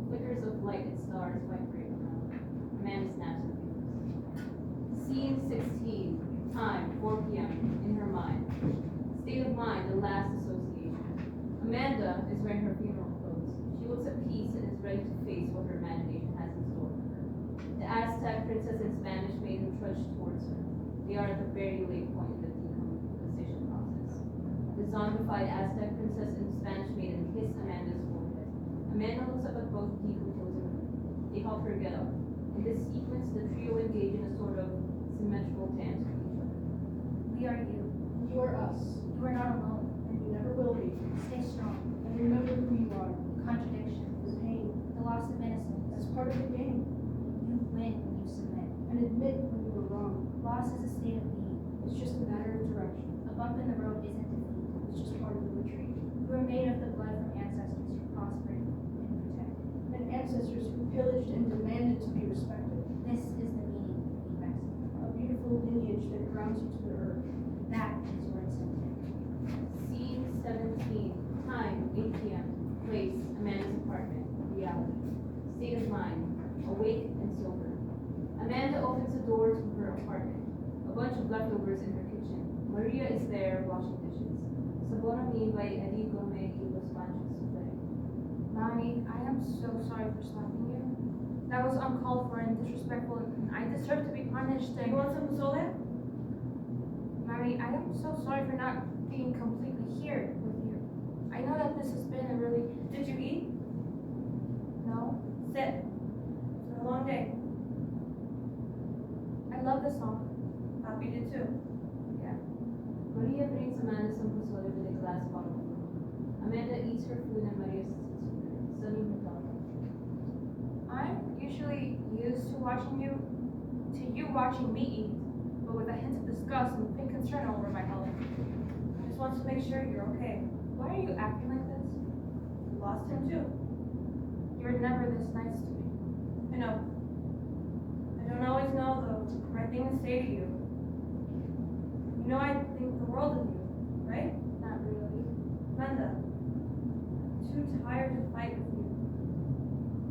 Flickers of light and stars vibrate around. Amanda snaps her fingers. Scene 16. Time 4 p.m. In her mind. State of mind, the last association. Amanda is wearing her funeral clothes. She looks at peace and is ready to face what her imagination has in store for her. The Aztec princess and Spanish maiden trudge towards her. They are at the very late point in the decomposition process. The zombified Aztec princess and Spanish maiden kiss Amanda's forehead. Amanda looks up at both decomposing women. They help her get up. In this sequence, the trio engage in a sort of symmetrical dance with each other. We are you. You are us, You are not alone. and you never will be. Stay strong. And remember who you are. Contradiction. The pain. The loss of innocence. That's part of the game. You win when you submit. And admit when you were wrong. Loss is a state of being. It's just a matter of direction. A bump in the road isn't defeat. It's just part of the retreat. We were made of the blood from ancestors who prospered and protected. And ancestors who pillaged and demanded to be respected. This is the meaning of being Mexican. A beautiful lineage that grounds you to the earth. That is your incentive. Scene 17. Time 8 p.m. Place Amanda's apartment. Reality. state of mind, awake and sober. Amanda opens the door to her apartment. A bunch of leftovers in her kitchen. Maria is there washing dishes. Sabona me by Adi Gomez y los manchos souffle. Mommy, I am so sorry for slapping you. That was uncalled for and disrespectful, and I deserve to be punished. You want some pozole? Mommy, I am so sorry for not being completely here with you. I know that this has been a really... Did you eat? No? Sit. It's been a long day. I love this song. Papi did too. Maria brings Amanda some pozole with a glass bottle. Amanda eats her food and Maria sits with her, studying her daughter. I'm usually used to you watching me eat, but with a hint of disgust and big concern over my health. I just want to make sure you're okay. Why are you acting like this? You lost him too. You're never this nice to me. I know. I don't always know the right thing to say to you. You know I think the world of you, right? Not really. Amanda, I'm too tired to fight with you.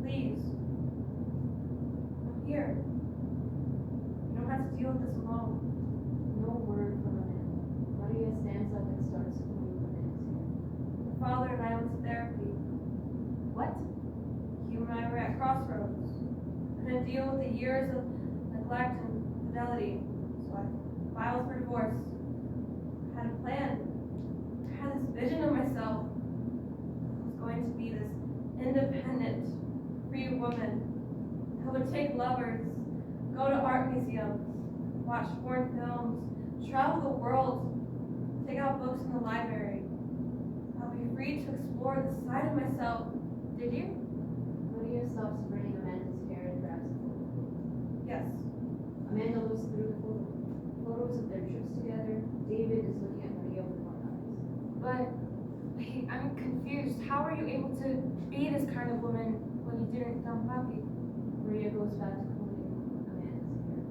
Please. I'm here. You don't have to deal with this alone. No word from Amanda. Maria stands up and starts pulling Amanda's hair. Your father and I went to therapy. What? You and I were at crossroads. Couldn't deal with the years of neglect and fidelity. So I filed for divorce. I had a plan. I had this vision of myself. I was going to be this independent, free woman. I would take lovers, go to art museums, watch foreign films, travel the world, take out books in the library. I'll be free to explore the side of myself. Did you? Maria stops braiding Amanda's hair and grabs a photo. Yes. Amanda looks through the photo. Photos of their trips together. David is looking at Maria with more eyes. But, wait, I'm confused. How are you able to be this kind of woman when you didn't tell Papi? Maria goes back to holding Amanda's hair.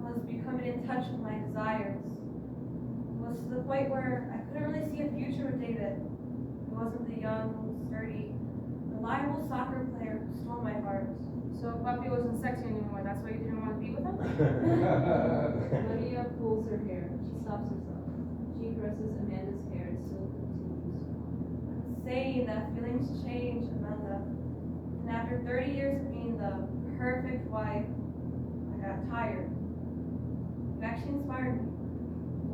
I was becoming in touch with my desires. It was to the point where I couldn't really see a future with David. He wasn't the young, sturdy, reliable soccer player who stole my heart. So Papi wasn't sexy anymore, that's why you didn't want to be with him? Maria pulls her hair. She stops herself. She caresses Amanda's hair and still continues. I'm saying that feelings change, Amanda. And after 30 years of being the perfect wife, I got tired. You actually inspired me.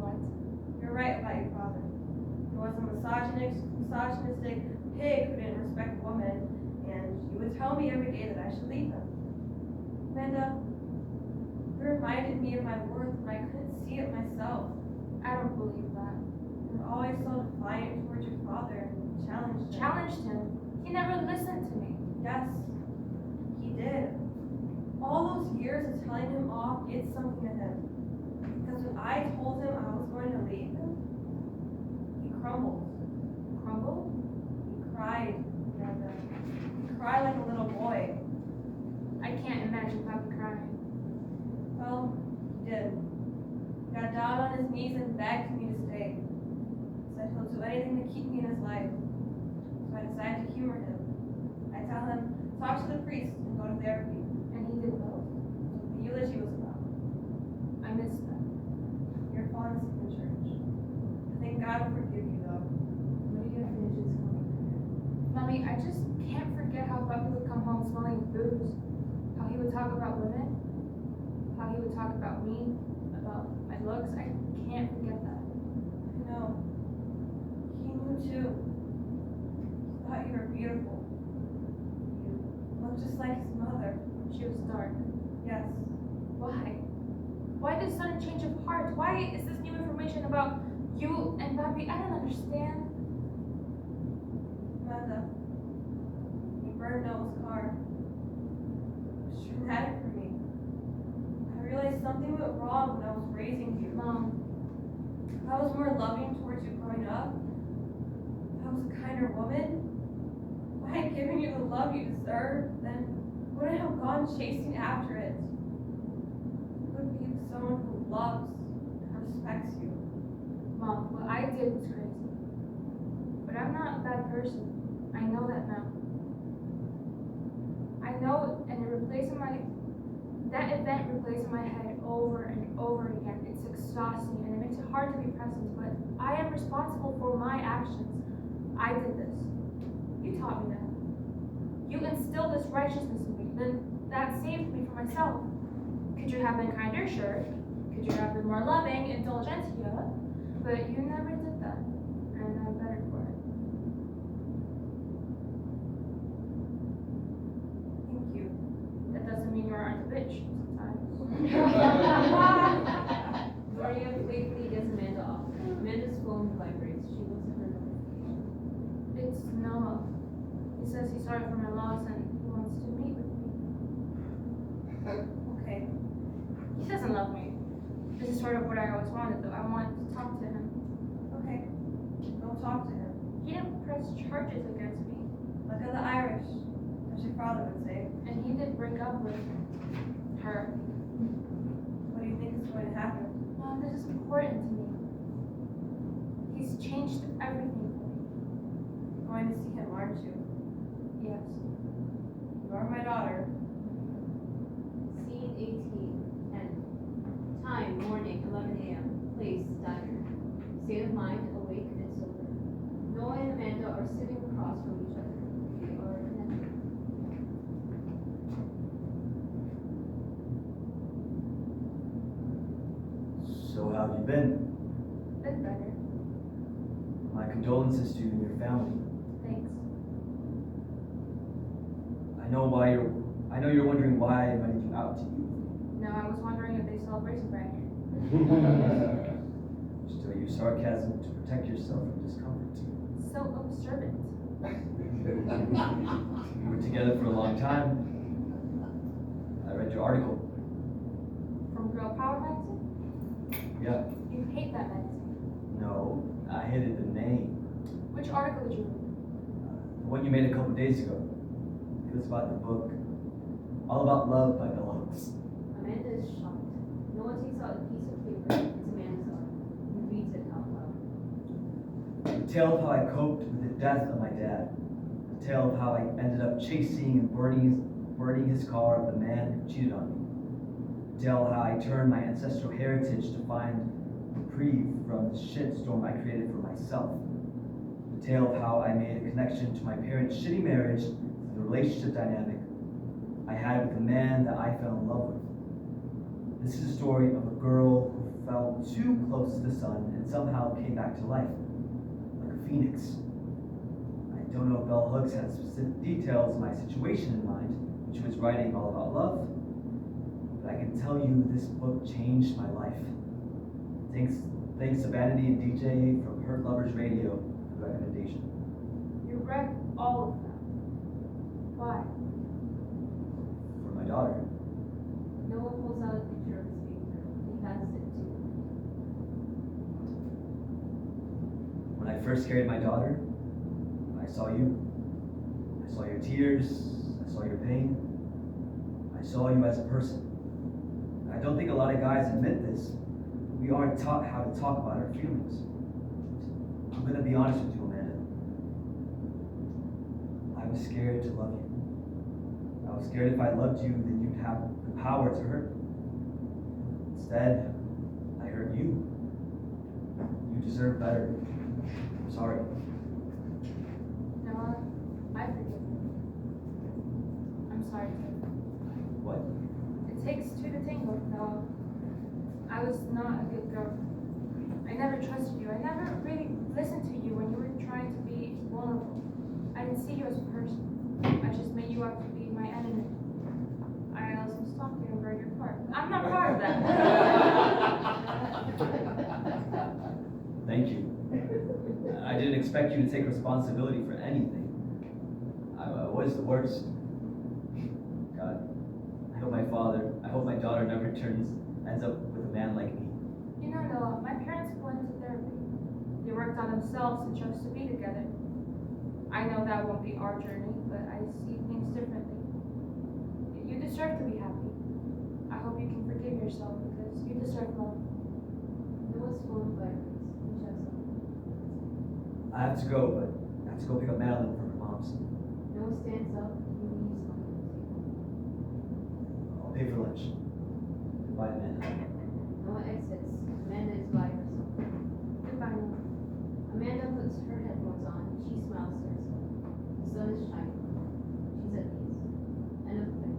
What? You're right about your father. He was a misogynistic pig who didn't respect women, and he would tell me every day that I should leave him. Amanda, you reminded me of my worth when I couldn't see it myself. I don't believe that. You were always so defiant towards your father and challenged him. Challenged him? He never listened to me. Yes, he did. All those years of telling him off did something to him. Because when I told him I was going to leave him, he crumbled. Crumbled? He cried, Amanda. He cried like a little boy. I can't imagine Papi crying. Well, he did. He got down on his knees and begged me to stay. Said he'll do anything to keep me in his life. So I decided to humor him. I tell him, talk to the priest and go to therapy. And he did both. The eulogy was about. I missed that. You're falling asleep in church. I think God will forgive you though. Maria finishes combing her hair. Mommy, I just can't forget how Papi would come home smelling booze. How he would talk about women. How he would talk about me. About my looks. I can't forget that. I know. He knew too. He thought you were beautiful. You looked just like his mother. She was dark. Yes. Why? Why this sudden change of heart? Why is this new information about you and Papi? I don't understand. Amanda, you burned Noah's car. It was traumatic for me. I realized something went wrong when I was raising you. Mom, If I was more loving towards you growing up, if I was a kinder woman, if I had given you the love you deserve, then I wouldn't have gone chasing after it. You would be someone who loves and respects you. Mom, what I did was crazy. But I'm not a bad person. I know that now. I know, and that event replays in my head over and over again. It's exhausting and it makes it hard to be present, but I am responsible for my actions. I did this. You taught me that. You instilled this righteousness in me, then that saved me from myself. Could you have been kinder? Sure. Could you have been more loving, indulgent? Yeah. But you never did that, and I'm better for it. Thank you. That doesn't mean you aren't a bitch sometimes. Gloria quickly gets Amanda off. Amanda's phone vibrates. She looks at her notification. It's Noah. He says he's sorry for my loss and he wants to meet with me. Okay. He doesn't love me. This is sort of what I always wanted, though. I want to talk to him. Okay. Go talk to him. He didn't press charges against me, Look at the Irish, as your father would say. and he did break up with her. What do you think is going to happen? No, this is important to me. He's changed everything for me. You're going to see him, aren't you? Yes. You are my daughter. Scene 18. End. Time, morning, 11 a.m. Place, diner. State of mind, awake and sober. Noah and Amanda are sitting across from each other. They are connected. So how have you been? Been better. My condolences to you and your family. Thanks. I know you're wondering why I invited you out to you. No, I was wondering if they sell raisin bran here. Still use sarcasm to protect yourself from discomfort. So observant. We were together for a long time. I read your article. From Girl Power magazine? Yeah. You hate that magazine. No, I hated the name. Which article did you read? The one you made a couple days ago. It was about the book All About Love by Bell Hooks. Amanda is shocked. Noah takes out a piece of paper. It's Amanda's arm. He reads it out loud. The tale of how I coped with the death of my dad. The tale of how I ended up chasing and burning his car of the man who cheated on me. The tale of how I turned my ancestral heritage to find reprieve from the shitstorm I created for myself. The tale of how I made a connection to my parents' shitty marriage, the relationship dynamic I had with the man that I fell in love with. This is a story of a girl who fell too close to the sun and somehow came back to life, like a phoenix. I don't know if Bell Hooks had specific details of my situation in mind when she was writing All About Love, but I can tell you this book changed my life. Thanks to Vanity and DJ from Hurt Lovers Radio for the recommendation. You read all of them. Why? For my daughter. Noah pulls out a picture of his baby girl. He passes it to him. When I first carried my daughter, I saw you. I saw your tears. I saw your pain. I saw you as a person. I don't think a lot of guys admit this. We aren't taught how to talk about our feelings. I'm gonna be honest with you, Amanda. I was scared to love you. I was scared if I loved you, then you'd have the power to hurt me. Instead, I hurt you. You deserve better. I'm sorry. Noah, I forgive you. I'm sorry too. What? It takes two to tango, Noah. I was not a good girl. I never trusted you. I never really listened to you when you were trying to be vulnerable. I didn't see you as a person. I just made you out to be my enemy. I also stalked you and burned your car. I'm not proud of that. Thank you. I didn't expect you to take responsibility for anything. I was the worst. God, I hope my daughter never ends up with a man like me. You know, Noah, my parents went to therapy. They worked on themselves and chose to be together. I know that won't be our journey, but I see things differently. You deserve to be happy. I hope you can forgive yourself because you deserve love. Noah's phone vibrates. He checks on it. I have to go, but I have to go pick up Madeline from her mom's. Noah stands up. He leaves on the table. pay for lunch. Bye, Amanda. No exits. Amanda is by herself. Goodbye. Amanda puts her headphones on. She smiles to herself. The sun is shining. She's at peace. End of play.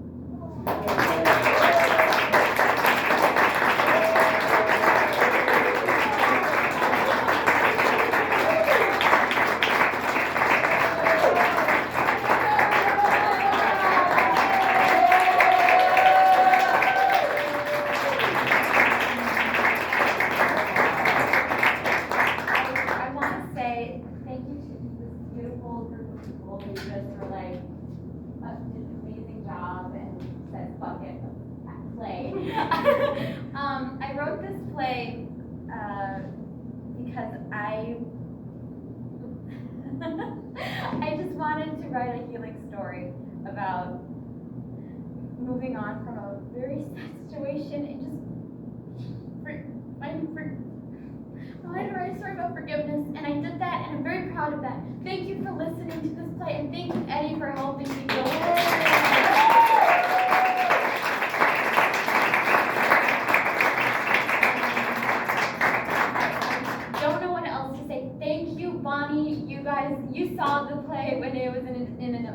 I want to say thank you to this beautiful group of people who just were like, did an amazing job and said, fuck it, play. I wrote this play because I just wanted to write a healing story about moving on from a very sad situation and just finding I wanted to write a story about forgiveness, and I did that, and I'm very proud of that. Thank you for listening to this play, and thank you, Eddie, for helping me go. I don't know what else to say. Thank you, Bonnie. You guys, you saw the play when it was in an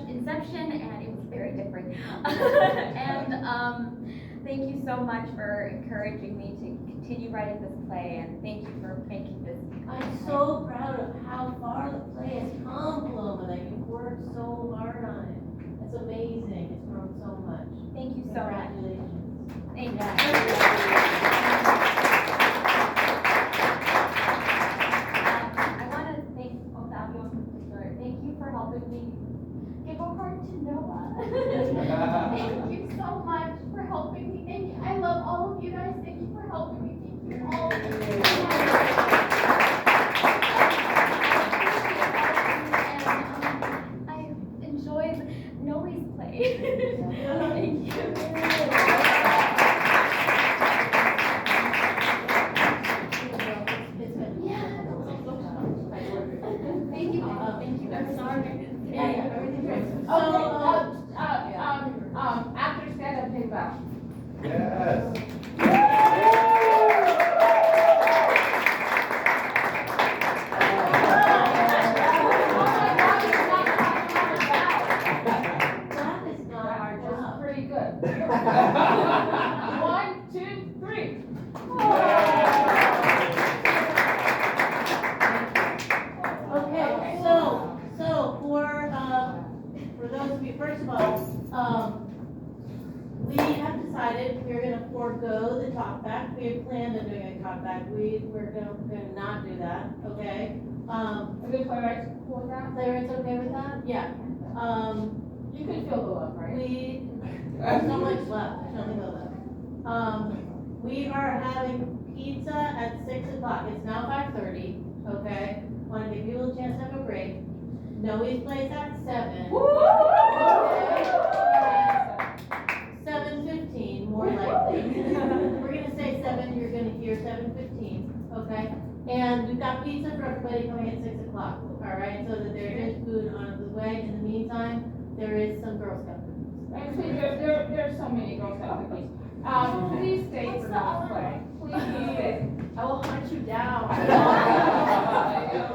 inception, and it was very different. And thank you so much for encouraging me to continue writing this play, and thank you for making this. I'm so proud of how far the play has come, Paloma, that you worked so hard on it. It's amazing. It's grown so much. Thank you so much. Congratulations. Thank you. I want to thank Octavio in particular. Thank you for helping me give a heart to Noah. Thank you so much for helping me. Thank you. I love all of you guys. Thank you for helping me. Thank you all. And I enjoyed Noe's play. Thank you. Thank you. Thank you. I'm sorry. Yeah, everything's great. So, after stand-up, think about. Yes. That is not our job. Pretty good. 1, 2, 3. Okay, so for those of you, first of all, we have decided we're gonna forego the talkback. We had planned on doing a talkback. We're gonna not do that, okay? Are the playwrights cool with that? Playwrights okay with that? Yeah. You can feel the love, right? There's so much left, there's nothing but left. We are having pizza at 6 o'clock, it's now 5:30, okay? Wanna give you a little chance to have a break. Noe's plays at 7. Okay? 7:15, more likely. We're gonna say 7, you're gonna hear 7:15, okay? And we've got pizza for everybody coming at 6 o'clock, alright? So that there is food on the way. In the meantime, there is some Girl Scout cookies. Actually, there's so many Girl Scout cookies. Please stay for the play. Please. I will hunt you down.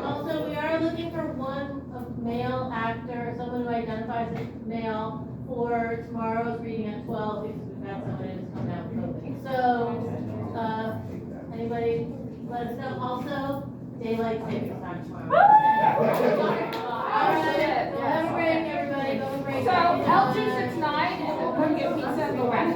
Also, we are looking for one male actor, someone who identifies as male for tomorrow's reading at 12 because we've got someone who's coming out with COVID. So, anybody let us know. Also, daylight savings time tomorrow. Alright, go have a break, everybody, go have a break. So, L269, and we'll come get pizza and go back.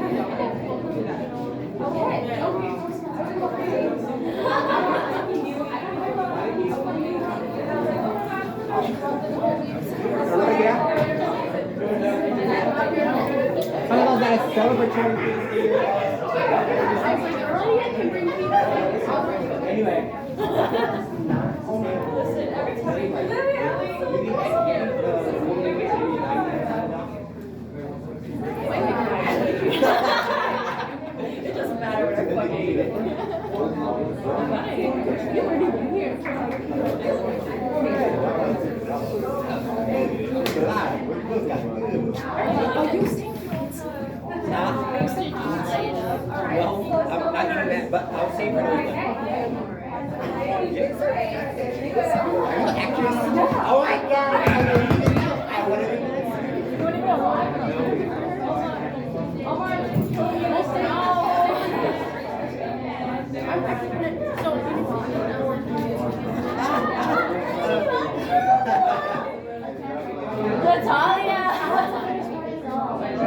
Some of those that celebratory things here. Anyway. Listen, every time it doesn't matter what I fucking eat it. You weren't even here. Are you saying I'm not eating that, but I'll save her. Are you an actress? Oh my god! I want to be Natalia! Oh my god.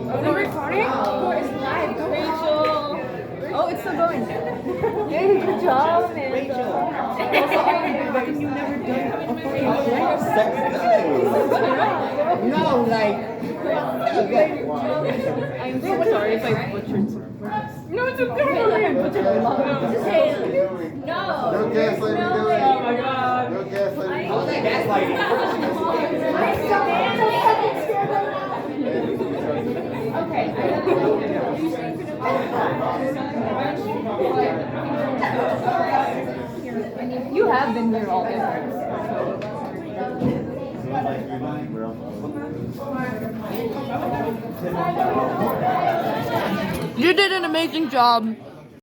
Are they recording? Oh, it's live. Go Rachel. Oh, it's still going. Hey, good job, Rachel. But you never done a fucking No, like. Okay. I'm so sorry if I butchered some. No, it's okay. I butchered a lot. No. No gaslighting, No no way. Oh my god. No gaslighting. How's that gaslighting? You have been here all day. You did an amazing job.